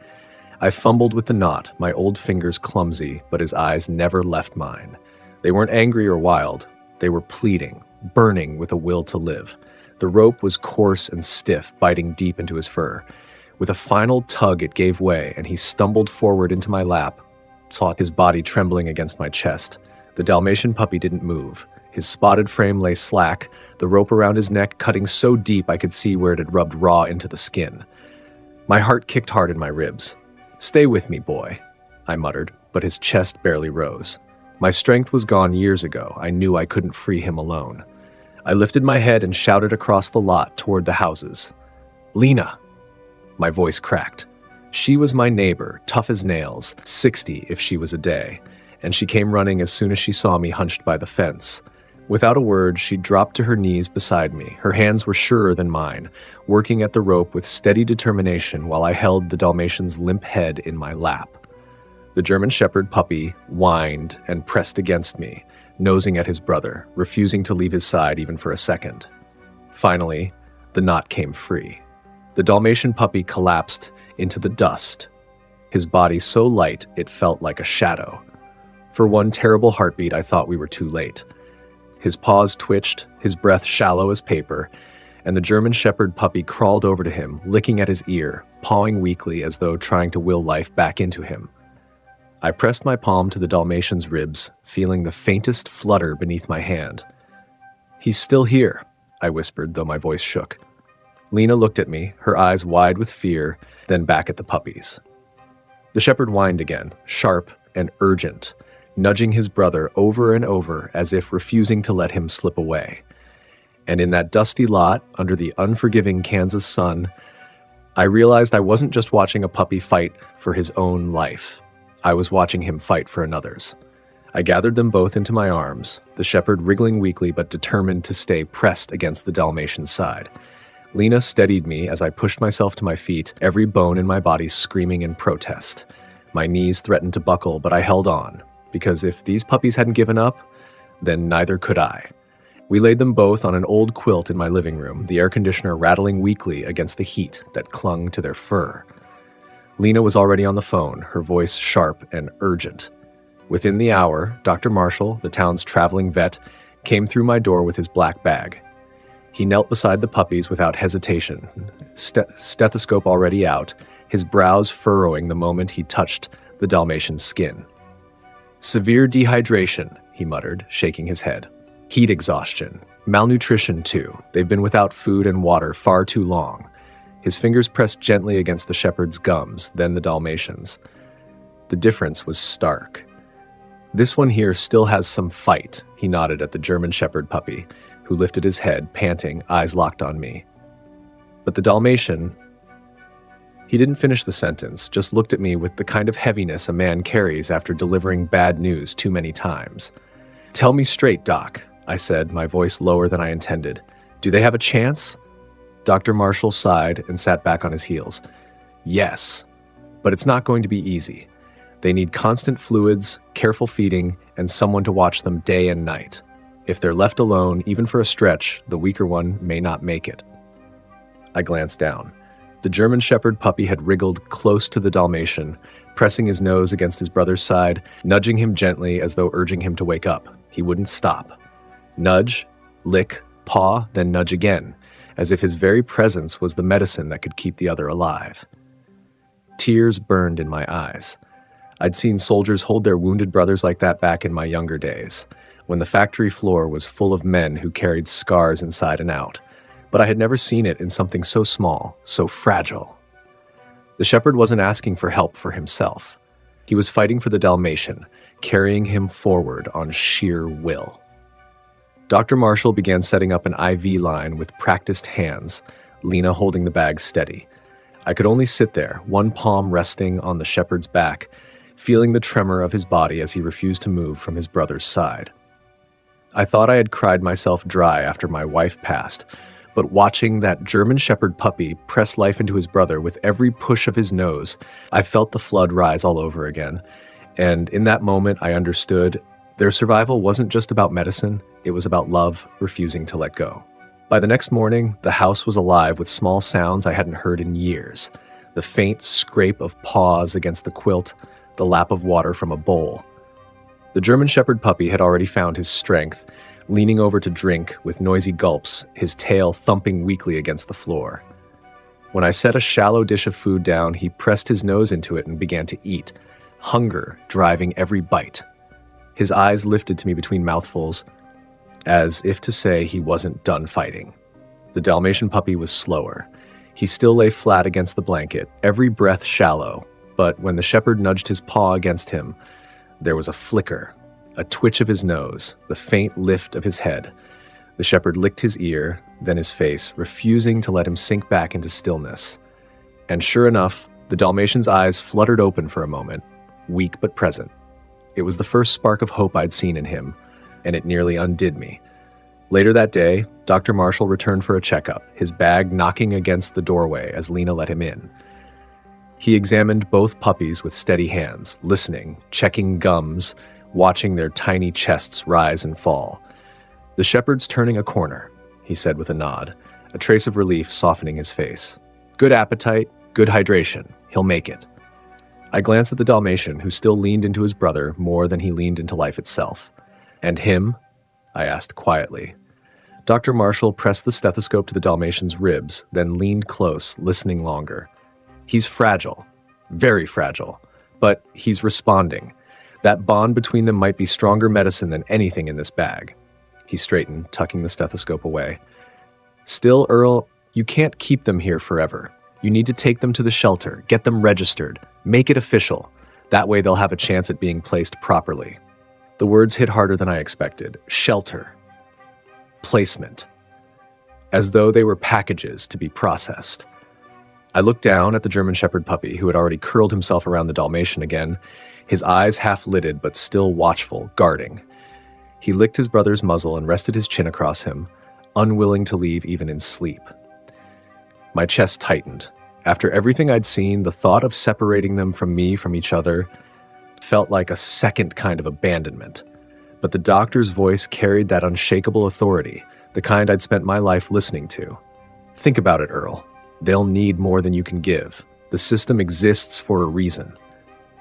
[SPEAKER 1] I fumbled with the knot, my old fingers clumsy, but his eyes never left mine. They weren't angry or wild. They were pleading, burning with a will to live. The rope was coarse and stiff, biting deep into his fur. With a final tug, it gave way, and he stumbled forward into my lap, saw his body trembling against my chest. The Dalmatian puppy didn't move. His spotted frame lay slack, the rope around his neck cutting so deep I could see where it had rubbed raw into the skin. My heart kicked hard in my ribs. "Stay with me, boy," I muttered, but his chest barely rose. My strength was gone years ago. I knew I couldn't free him alone. I lifted my head and shouted across the lot toward the houses. "Lena!" My voice cracked. She was my neighbor, tough as nails, 60 if she was a day, and she came running as soon as she saw me hunched by the fence. Without a word, she dropped to her knees beside me. Her hands were surer than mine, working at the rope with steady determination while I held the Dalmatian's limp head in my lap. The German Shepherd puppy whined and pressed against me, nosing at his brother, refusing to leave his side even for a second. Finally, the knot came free. The Dalmatian puppy collapsed into the dust, his body so light it felt like a shadow. For one terrible heartbeat, I thought we were too late. His paws twitched, his breath shallow as paper, and the German Shepherd puppy crawled over to him, licking at his ear, pawing weakly as though trying to will life back into him. I pressed my palm to the Dalmatian's ribs, feeling the faintest flutter beneath my hand. "He's still here," I whispered, though my voice shook. Lena looked at me, her eyes wide with fear, then back at the puppies. The shepherd whined again, sharp and urgent, nudging his brother over and over as if refusing to let him slip away. And in that dusty lot, under the unforgiving Kansas sun, I realized I wasn't just watching a puppy fight for his own life. I was watching him fight for another's. I gathered them both into my arms, the shepherd wriggling weakly but determined to stay pressed against the Dalmatian's side. Lena steadied me as I pushed myself to my feet, every bone in my body screaming in protest. My knees threatened to buckle, but I held on, because if these puppies hadn't given up, then neither could I. We laid them both on an old quilt in my living room, the air conditioner rattling weakly against the heat that clung to their fur. Lena was already on the phone, her voice sharp and urgent. Within the hour, Dr. Marshall, the town's traveling vet, came through my door with his black bag. He knelt beside the puppies without hesitation, stethoscope already out, his brows furrowing the moment he touched the Dalmatian's skin. "Severe dehydration," he muttered, shaking his head. "Heat exhaustion. Malnutrition, too. They've been without food and water far too long." His fingers pressed gently against the shepherd's gums, then the Dalmatian's. The difference was stark. "This one here still has some fight," he nodded at the German Shepherd puppy, who lifted his head, panting, eyes locked on me. But the Dalmatian... He didn't finish the sentence, just looked at me with the kind of heaviness a man carries after delivering bad news too many times. "Tell me straight, Doc," I said, my voice lower than I intended. "Do they have a chance?" Dr. Marshall sighed and sat back on his heels. "Yes, but it's not going to be easy. They need constant fluids, careful feeding, and someone to watch them day and night. If they're left alone, even for a stretch, the weaker one may not make it." I glanced down. The German Shepherd puppy had wriggled close to the Dalmatian, pressing his nose against his brother's side, nudging him gently as though urging him to wake up. He wouldn't stop. Nudge, lick, paw, then nudge again, as if his very presence was the medicine that could keep the other alive. Tears burned in my eyes. I'd seen soldiers hold their wounded brothers like that back in my younger days, when the factory floor was full of men who carried scars inside and out. But I had never seen it in something so small, so fragile. The shepherd wasn't asking for help for himself. He was fighting for the Dalmatian, carrying him forward on sheer will. Dr. Marshall began setting up an IV line with practiced hands, Lena holding the bag steady. I could only sit there, one palm resting on the shepherd's back, feeling the tremor of his body as he refused to move from his brother's side. I thought I had cried myself dry after my wife passed, But watching that German Shepherd puppy press life into his brother with every push of his nose, I felt the flood rise all over again. And in that moment, I understood their survival wasn't just about medicine, it was about love refusing to let go. By the next morning, the house was alive with small sounds I hadn't heard in years. The faint scrape of paws against the quilt, the lap of water from a bowl. The German Shepherd puppy had already found his strength, leaning over to drink with noisy gulps, his tail thumping weakly against the floor. When I set a shallow dish of food down, he pressed his nose into it and began to eat, hunger driving every bite. His eyes lifted to me between mouthfuls, as if to say he wasn't done fighting. The Dalmatian puppy was slower. He still lay flat against the blanket, every breath shallow, but when the shepherd nudged his paw against him, there was a flicker, a twitch of his nose, the faint lift of his head. The shepherd licked his ear, then his face, refusing to let him sink back into stillness. And sure enough, the Dalmatian's eyes fluttered open for a moment, weak but present. It was the first spark of hope I'd seen in him, and it nearly undid me. Later that day, Dr. Marshall returned for a checkup, his bag knocking against the doorway as Lena let him in. He examined both puppies with steady hands, listening, checking gums, watching their tiny chests rise and fall. "The shepherd's turning a corner," he said with a nod, a trace of relief softening his face. "Good appetite, good hydration. He'll make it." I glanced at the Dalmatian, who still leaned into his brother more than he leaned into life itself. "And him?" I asked quietly. Dr. Marshall pressed the stethoscope to the Dalmatian's ribs, then leaned close, listening longer. "He's fragile, very fragile, but he's responding. That bond between them might be stronger medicine than anything in this bag." He straightened, tucking the stethoscope away. "Still, Earl, you can't keep them here forever. You need to take them to the shelter, get them registered, make it official. That way they'll have a chance at being placed properly." The words hit harder than I expected. Shelter. Placement. As though they were packages to be processed. I looked down at the German Shepherd puppy, who had already curled himself around the Dalmatian again, his eyes half-lidded but still watchful, guarding. He licked his brother's muzzle and rested his chin across him, unwilling to leave even in sleep. My chest tightened. After everything I'd seen, the thought of separating them from me, from each other, felt like a second kind of abandonment. But the doctor's voice carried that unshakable authority, the kind I'd spent my life listening to. "Think about it, Earl. They'll need more than you can give. The system exists for a reason."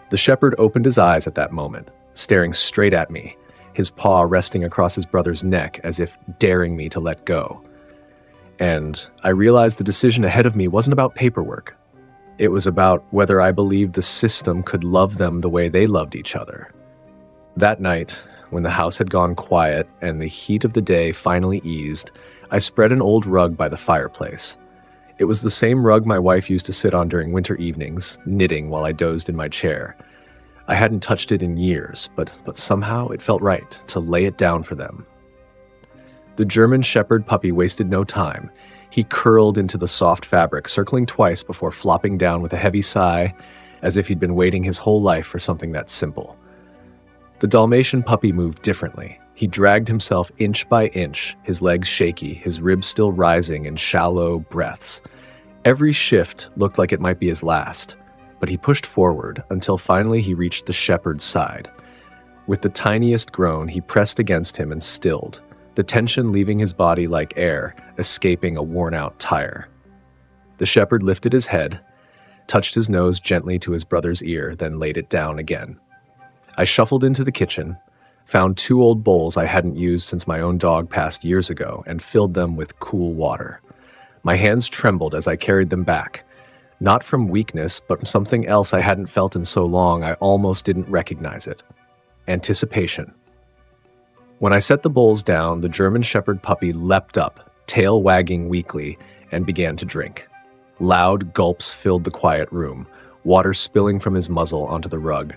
[SPEAKER 1] The shepherd opened his eyes at that moment, staring straight at me, his paw resting across his brother's neck as if daring me to let go. And I realized the decision ahead of me wasn't about paperwork. It was about whether I believed the system could love them the way they loved each other. That night, when the house had gone quiet and the heat of the day finally eased, I spread an old rug by the fireplace. It was the same rug my wife used to sit on during winter evenings, knitting while I dozed in my chair. I hadn't touched it in years, but somehow it felt right to lay it down for them. The German Shepherd puppy wasted no time. He curled into the soft fabric, circling twice before flopping down with a heavy sigh, as if he'd been waiting his whole life for something that simple. The Dalmatian puppy moved differently. He dragged himself inch by inch, his legs shaky, his ribs still rising in shallow breaths. Every shift looked like it might be his last, but he pushed forward until finally he reached the shepherd's side. With the tiniest groan, he pressed against him and stilled, the tension leaving his body like air, escaping a worn-out tire. The shepherd lifted his head, touched his nose gently to his brother's ear, then laid it down again. I shuffled into the kitchen, found 2 old bowls I hadn't used since my own dog passed years ago, and filled them with cool water. My hands trembled as I carried them back, not from weakness, but from something else I hadn't felt in so long I almost didn't recognize it. Anticipation. When I set the bowls down, the German Shepherd puppy leapt up, tail wagging weakly, and began to drink. Loud gulps filled the quiet room, water spilling from his muzzle onto the rug.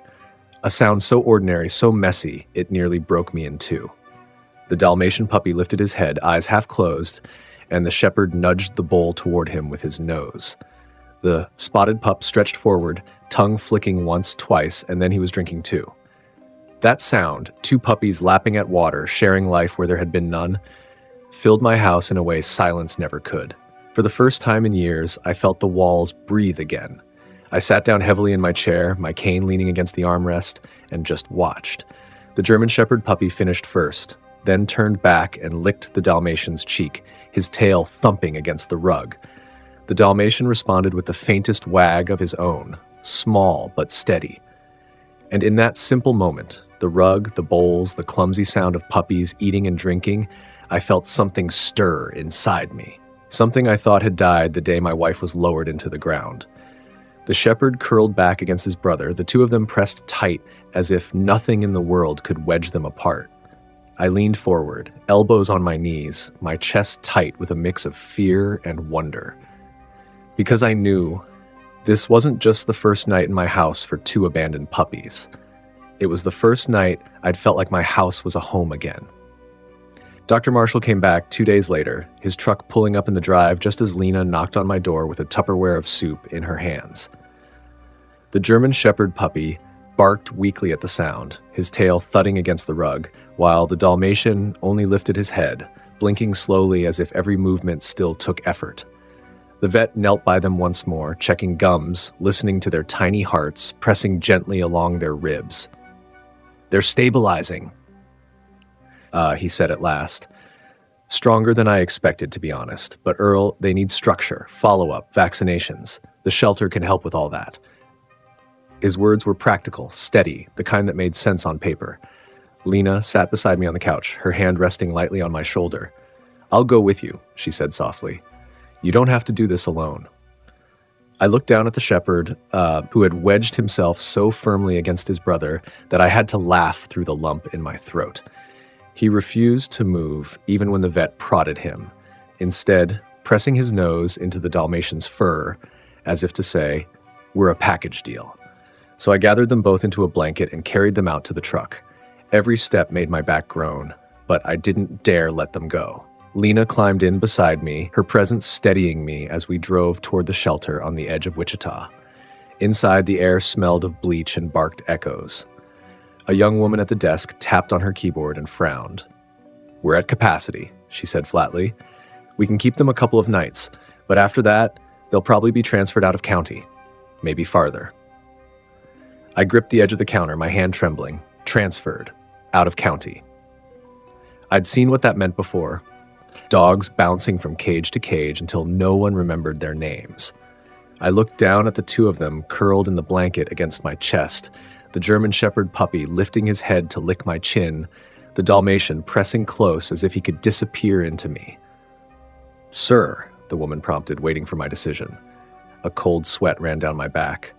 [SPEAKER 1] A sound so ordinary, so messy, it nearly broke me in two. The Dalmatian puppy lifted his head, eyes half closed, and the shepherd nudged the bowl toward him with his nose. The spotted pup stretched forward, tongue flicking once, twice, and then he was drinking too. That sound, 2 puppies lapping at water, sharing life where there had been none, filled my house in a way silence never could. For the first time in years, I felt the walls breathe again. I sat down heavily in my chair, my cane leaning against the armrest, and just watched. The German Shepherd puppy finished first, then turned back and licked the Dalmatian's cheek, his tail thumping against the rug. The Dalmatian responded with the faintest wag of his own, small but steady. And in that simple moment, the rug, the bowls, the clumsy sound of puppies eating and drinking, I felt something stir inside me. Something I thought had died the day my wife was lowered into the ground. The shepherd curled back against his brother, the two of them pressed tight as if nothing in the world could wedge them apart. I leaned forward, elbows on my knees, my chest tight with a mix of fear and wonder. Because I knew this wasn't just the first night in my house for two abandoned puppies. It was the first night I'd felt like my house was a home again. Dr. Marshall came back 2 days later, his truck pulling up in the drive just as Lena knocked on my door with a Tupperware of soup in her hands. The German Shepherd puppy barked weakly at the sound, his tail thudding against the rug, while the Dalmatian only lifted his head, blinking slowly as if every movement still took effort. The vet knelt by them once more, checking gums, listening to their tiny hearts, pressing gently along their ribs. "They're stabilizing," he said at last. Stronger than I expected, to be honest. But Earl, they need structure, follow-up, vaccinations. The shelter can help with all that. His words were practical, steady, the kind that made sense on paper. Lena sat beside me on the couch, her hand resting lightly on my shoulder. "I'll go with you," she said softly. "You don't have to do this alone." I looked down at the shepherd, who had wedged himself so firmly against his brother that I had to laugh through the lump in my throat. He refused to move, even when the vet prodded him, instead pressing his nose into the Dalmatian's fur, as if to say, "We're a package deal." So I gathered them both into a blanket and carried them out to the truck. Every step made my back groan, but I didn't dare let them go. Lena climbed in beside me, her presence steadying me as we drove toward the shelter on the edge of Wichita. Inside, the air smelled of bleach and barked echoes. A young woman at the desk tapped on her keyboard and frowned. "We're at capacity," she said flatly. "We can keep them a couple of nights, but after that, they'll probably be transferred out of county, maybe farther." I gripped the edge of the counter, my hand trembling. Transferred. Out of county. I'd seen what that meant before. Dogs bouncing from cage to cage until no one remembered their names. I looked down at the two of them curled in the blanket against my chest, the German Shepherd puppy lifting his head to lick my chin, the Dalmatian pressing close as if he could disappear into me. "Sir," the woman prompted, waiting for my decision. A cold sweat ran down my back.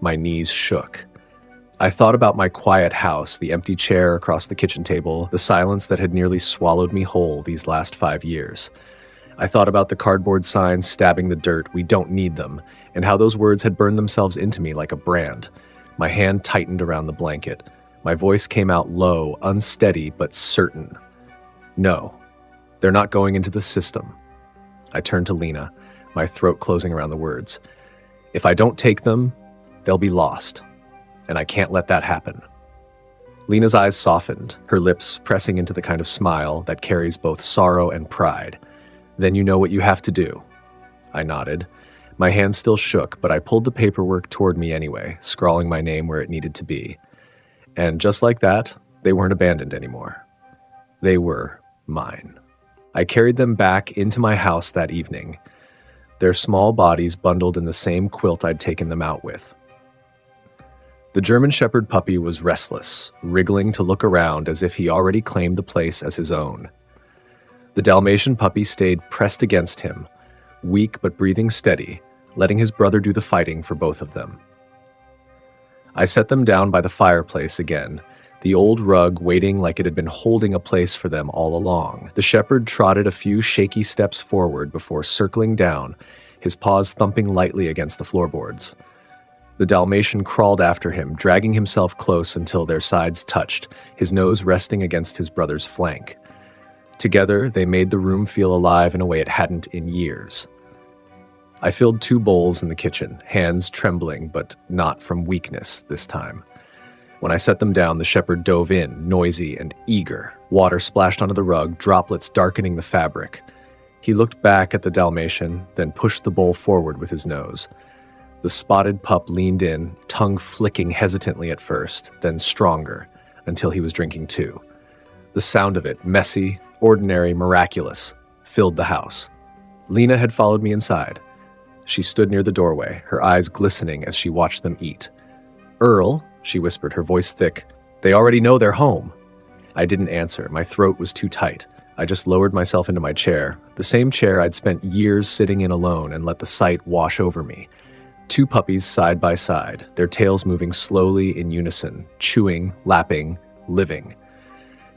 [SPEAKER 1] My knees shook. I thought about my quiet house, the empty chair across the kitchen table, the silence that had nearly swallowed me whole these last 5 years. I thought about the cardboard signs stabbing the dirt, "We don't need them," and how those words had burned themselves into me like a brand. My hand tightened around the blanket. My voice came out low, unsteady, but certain. "No, they're not going into the system." I turned to Lena, my throat closing around the words. "If I don't take them, they'll be lost. And I can't let that happen." Lena's eyes softened, her lips pressing into the kind of smile that carries both sorrow and pride. "Then you know what you have to do." I nodded. My hand still shook, but I pulled the paperwork toward me anyway, scrawling my name where it needed to be. And just like that, they weren't abandoned anymore. They were mine. I carried them back into my house that evening, their small bodies bundled in the same quilt I'd taken them out with. The German Shepherd puppy was restless, wriggling to look around as if he already claimed the place as his own. The Dalmatian puppy stayed pressed against him, weak but breathing steady, letting his brother do the fighting for both of them. I set them down by the fireplace again, the old rug waiting like it had been holding a place for them all along. The shepherd trotted a few shaky steps forward before circling down, his paws thumping lightly against the floorboards. The Dalmatian crawled after him, dragging himself close until their sides touched, his nose resting against his brother's flank. Together, they made the room feel alive in a way it hadn't in years. I filled 2 bowls in the kitchen, hands trembling, but not from weakness this time. When I set them down, the shepherd dove in, noisy and eager. Water splashed onto the rug, droplets darkening the fabric. He looked back at the Dalmatian, then pushed the bowl forward with his nose. The spotted pup leaned in, tongue flicking hesitantly at first, then stronger, until he was drinking too. The sound of it, messy, ordinary, miraculous, filled the house. Lena had followed me inside. She stood near the doorway, her eyes glistening as she watched them eat. "Earl," she whispered, her voice thick, "they already know they're home." I didn't answer. My throat was too tight. I just lowered myself into my chair, the same chair I'd spent years sitting in alone, and let the sight wash over me. Two puppies side by side, their tails moving slowly in unison, chewing, lapping, living.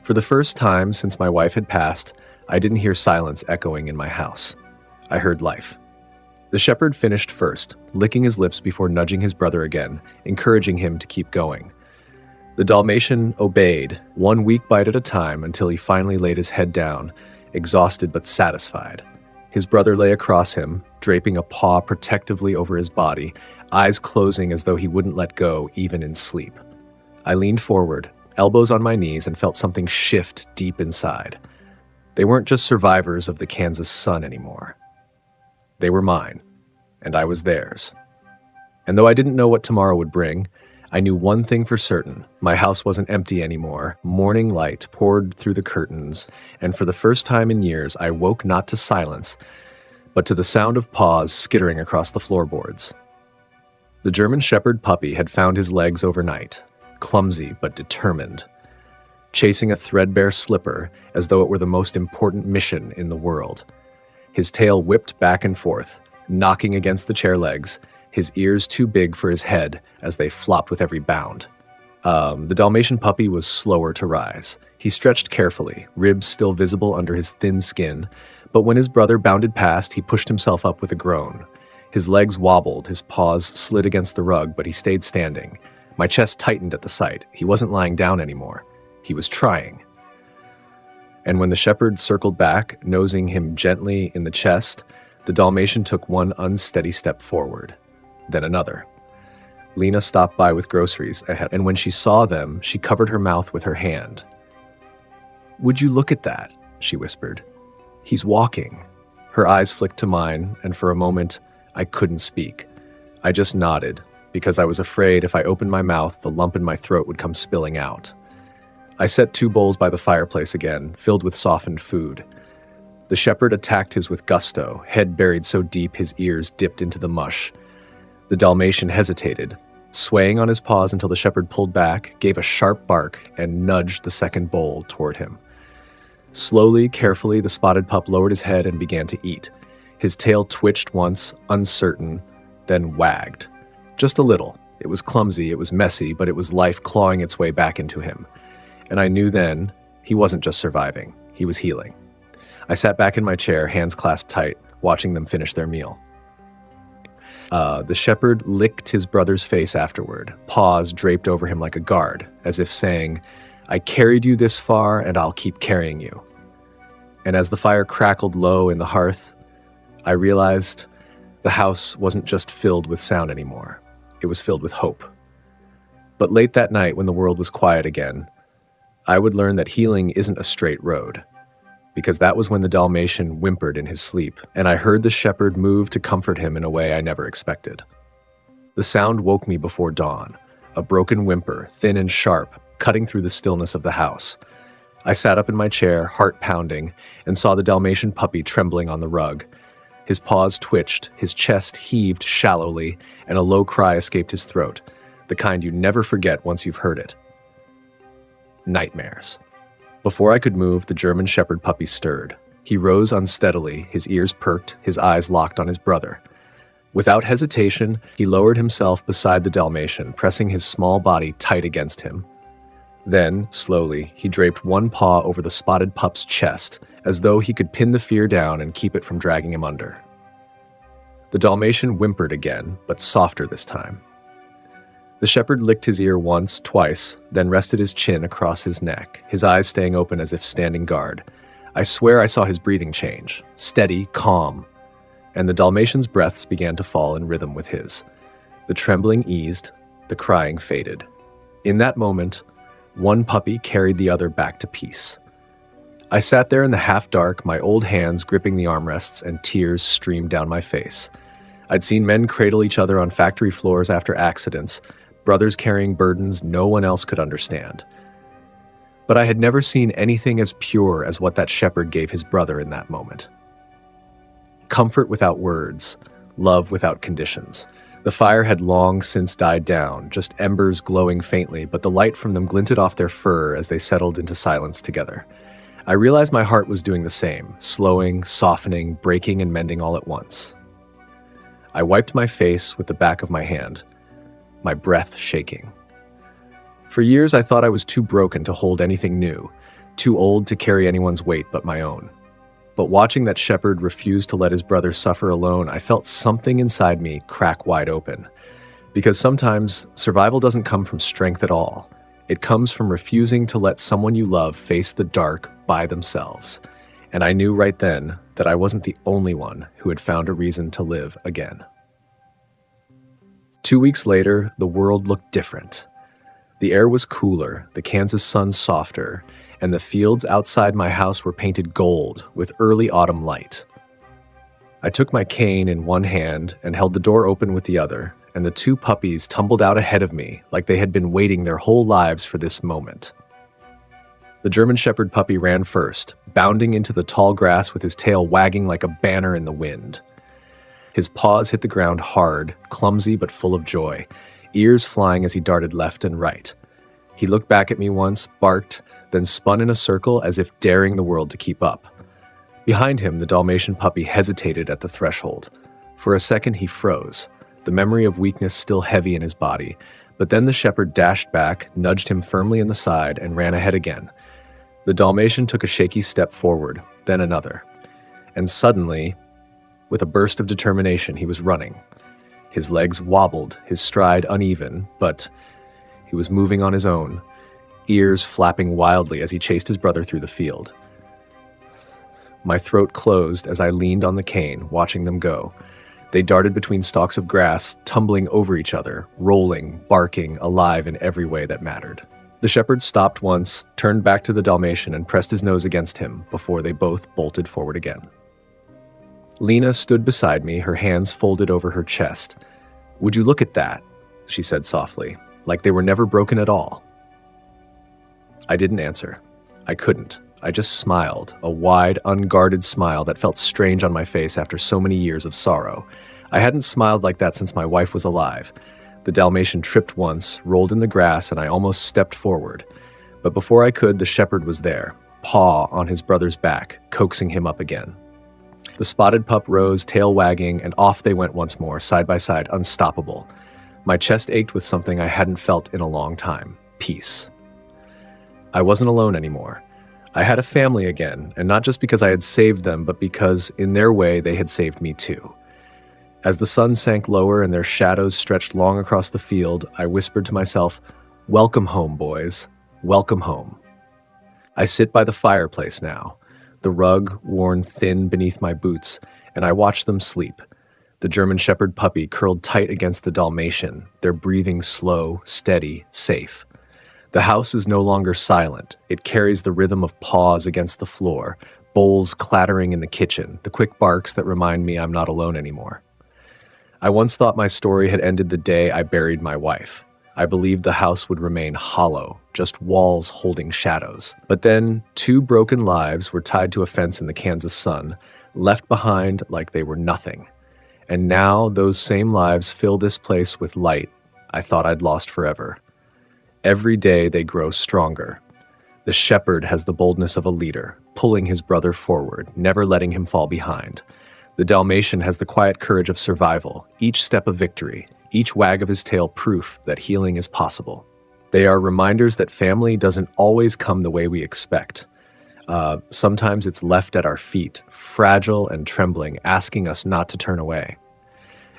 [SPEAKER 1] For the first time since my wife had passed, I didn't hear silence echoing in my house. I heard life. The shepherd finished first, licking his lips before nudging his brother again, encouraging him to keep going. The Dalmatian obeyed, one weak bite at a time, until he finally laid his head down, exhausted but satisfied. His brother lay across him, draping a paw protectively over his body, eyes closing as though he wouldn't let go even in sleep. I leaned forward, elbows on my knees, and felt something shift deep inside. They weren't just survivors of the Kansas sun anymore. They were mine, and I was theirs. And though I didn't know what tomorrow would bring, I knew one thing for certain. My house wasn't empty anymore. Morning light poured through the curtains, and for the first time in years, I woke not to silence, but to the sound of paws skittering across the floorboards. The German Shepherd puppy had found his legs overnight, clumsy but determined, chasing a threadbare slipper as though it were the most important mission in the world. His tail whipped back and forth, knocking against the chair legs, his ears too big for his head as they flopped with every bound. The Dalmatian puppy was slower to rise. He stretched carefully, ribs still visible under his thin skin, but when his brother bounded past, he pushed himself up with a groan. His legs wobbled, his paws slid against the rug, but he stayed standing. My chest tightened at the sight. He wasn't lying down anymore. He was trying. And when the shepherd circled back, nosing him gently in the chest, the Dalmatian took one unsteady step forward, then another. Lena stopped by with groceries ahead, and when she saw them, she covered her mouth with her hand. "Would you look at that?" she whispered. "He's walking." Her eyes flicked to mine, and for a moment, I couldn't speak. I just nodded, because I was afraid if I opened my mouth, the lump in my throat would come spilling out. I set 2 bowls by the fireplace again, filled with softened food. The shepherd attacked his with gusto, head buried so deep his ears dipped into the mush. The Dalmatian hesitated, swaying on his paws until the shepherd pulled back, gave a sharp bark, and nudged the second bowl toward him. Slowly, carefully, the spotted pup lowered his head and began to eat. His tail twitched once, uncertain, then wagged. Just a little. It was clumsy, it was messy, but it was life clawing its way back into him. And I knew then he wasn't just surviving, he was healing. I sat back in my chair, hands clasped tight, watching them finish their meal. The shepherd licked his brother's face afterward, paws draped over him like a guard, as if saying, "I carried you this far, and I'll keep carrying you." And as the fire crackled low in the hearth, I realized the house wasn't just filled with sound anymore. It was filled with hope. But late that night, when the world was quiet again, I would learn that healing isn't a straight road, because that was when the Dalmatian whimpered in his sleep, and I heard the shepherd move to comfort him in a way I never expected. The sound woke me before dawn, a broken whimper, thin and sharp, cutting through the stillness of the house. I sat up in my chair, heart pounding, and saw the Dalmatian puppy trembling on the rug. His paws twitched, his chest heaved shallowly, and a low cry escaped his throat, the kind you never forget once you've heard it. Nightmares. Before I could move, the German Shepherd puppy stirred. He rose unsteadily, his ears perked, his eyes locked on his brother. Without hesitation, he lowered himself beside the Dalmatian, pressing his small body tight against him. Then, slowly, he draped one paw over the spotted pup's chest, as though he could pin the fear down and keep it from dragging him under. The Dalmatian whimpered again, but softer this time. The shepherd licked his ear once, twice, then rested his chin across his neck, his eyes staying open as if standing guard. I swear I saw his breathing change, steady, calm, and the Dalmatian's breaths began to fall in rhythm with his. The trembling eased, the crying faded. In that moment, one puppy carried the other back to peace. I sat there in the half-dark, my old hands gripping the armrests, and tears streamed down my face. I'd seen men cradle each other on factory floors after accidents, brothers carrying burdens no one else could understand. But I had never seen anything as pure as what that shepherd gave his brother in that moment. Comfort without words, love without conditions. The fire had long since died down, just embers glowing faintly, but the light from them glinted off their fur as they settled into silence together. I realized my heart was doing the same, slowing, softening, breaking, and mending all at once. I wiped my face with the back of my hand, my breath shaking. For years, I thought I was too broken to hold anything new, too old to carry anyone's weight but my own. But watching that shepherd refuse to let his brother suffer alone, I felt something inside me crack wide open. Because sometimes survival doesn't come from strength at all. It comes from refusing to let someone you love face the dark by themselves. And I knew right then that I wasn't the only one who had found a reason to live again. 2 weeks later, the world looked different. The air was cooler, the Kansas sun softer, and the fields outside my house were painted gold with early autumn light. I took my cane in one hand and held the door open with the other, and the two puppies tumbled out ahead of me like they had been waiting their whole lives for this moment. The German Shepherd puppy ran first, bounding into the tall grass with his tail wagging like a banner in the wind. His paws hit the ground hard, clumsy but full of joy, ears flying as he darted left and right. He looked back at me once, barked, then spun in a circle as if daring the world to keep up. Behind him, the Dalmatian puppy hesitated at the threshold. For a second, he froze, the memory of weakness still heavy in his body, but then the shepherd dashed back, nudged him firmly in the side, and ran ahead again. The Dalmatian took a shaky step forward, then another. And suddenly, with a burst of determination, he was running. His legs wobbled, his stride uneven, but he was moving on his own, ears flapping wildly as he chased his brother through the field. My throat closed as I leaned on the cane, watching them go. They darted between stalks of grass, tumbling over each other, rolling, barking, alive in every way that mattered. The shepherd stopped once, turned back to the Dalmatian, and pressed his nose against him before they both bolted forward again. Lena stood beside me, her hands folded over her chest. "Would you look at that?" she said softly, like they were never broken at all. I didn't answer. I couldn't. I just smiled, a wide, unguarded smile that felt strange on my face after so many years of sorrow. I hadn't smiled like that since my wife was alive. The Dalmatian tripped once, rolled in the grass, and I almost stepped forward. But before I could, the shepherd was there, paw on his brother's back, coaxing him up again. The spotted pup rose, tail wagging, and off they went once more, side by side, unstoppable. My chest ached with something I hadn't felt in a long time: peace. I wasn't alone anymore. I had a family again, and not just because I had saved them, but because, in their way, they had saved me too. As the sun sank lower and their shadows stretched long across the field, I whispered to myself, "Welcome home, boys. Welcome home." I sit by the fireplace now, the rug worn thin beneath my boots, and I watch them sleep. The German Shepherd puppy curled tight against the Dalmatian, their breathing slow, steady, safe. The house is no longer silent. It carries the rhythm of paws against the floor, bowls clattering in the kitchen, the quick barks that remind me I'm not alone anymore. I once thought my story had ended the day I buried my wife. I believed the house would remain hollow, just walls holding shadows. But then, 2 broken lives were tied to a fence in the Kansas sun, left behind like they were nothing. And now those same lives fill this place with light I thought I'd lost forever. Every day they grow stronger. The shepherd has the boldness of a leader, pulling his brother forward, never letting him fall behind. The Dalmatian has the quiet courage of survival, each step a victory, each wag of his tail proof that healing is possible. They are reminders that family doesn't always come the way we expect. Sometimes it's left at our feet, fragile and trembling, asking us not to turn away.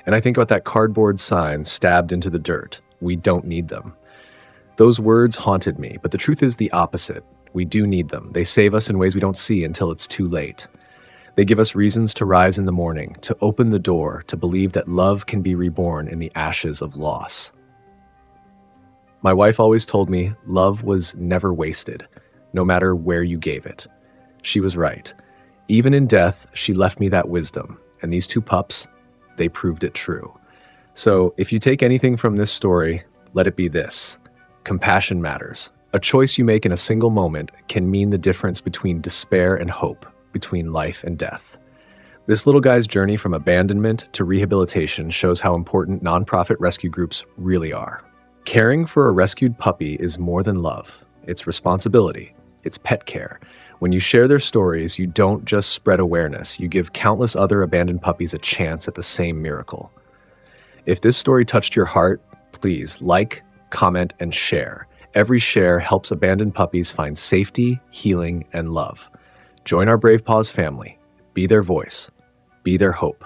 [SPEAKER 1] And I think about that cardboard sign stabbed into the dirt. We don't need them. Those words haunted me, but the truth is the opposite. We do need them. They save us in ways we don't see until it's too late. They give us reasons to rise in the morning, to open the door, to believe that love can be reborn in the ashes of loss. My wife always told me love was never wasted, no matter where you gave it. She was right. Even in death, she left me that wisdom, and these two pups, they proved it true. So if you take anything from this story, let it be this. Compassion matters. A choice you make in a single moment can mean the difference between despair and hope, between life and death. This little guy's journey from abandonment to rehabilitation shows how important nonprofit rescue groups really are. Caring for a rescued puppy is more than love. It's responsibility. It's pet care. When you share their stories, you don't just spread awareness, you give countless other abandoned puppies a chance at the same miracle. If this story touched your heart, please like, comment, and share. Every share helps abandoned puppies find safety, healing, and love. Join our Brave Paws family. Be their voice. Be their hope.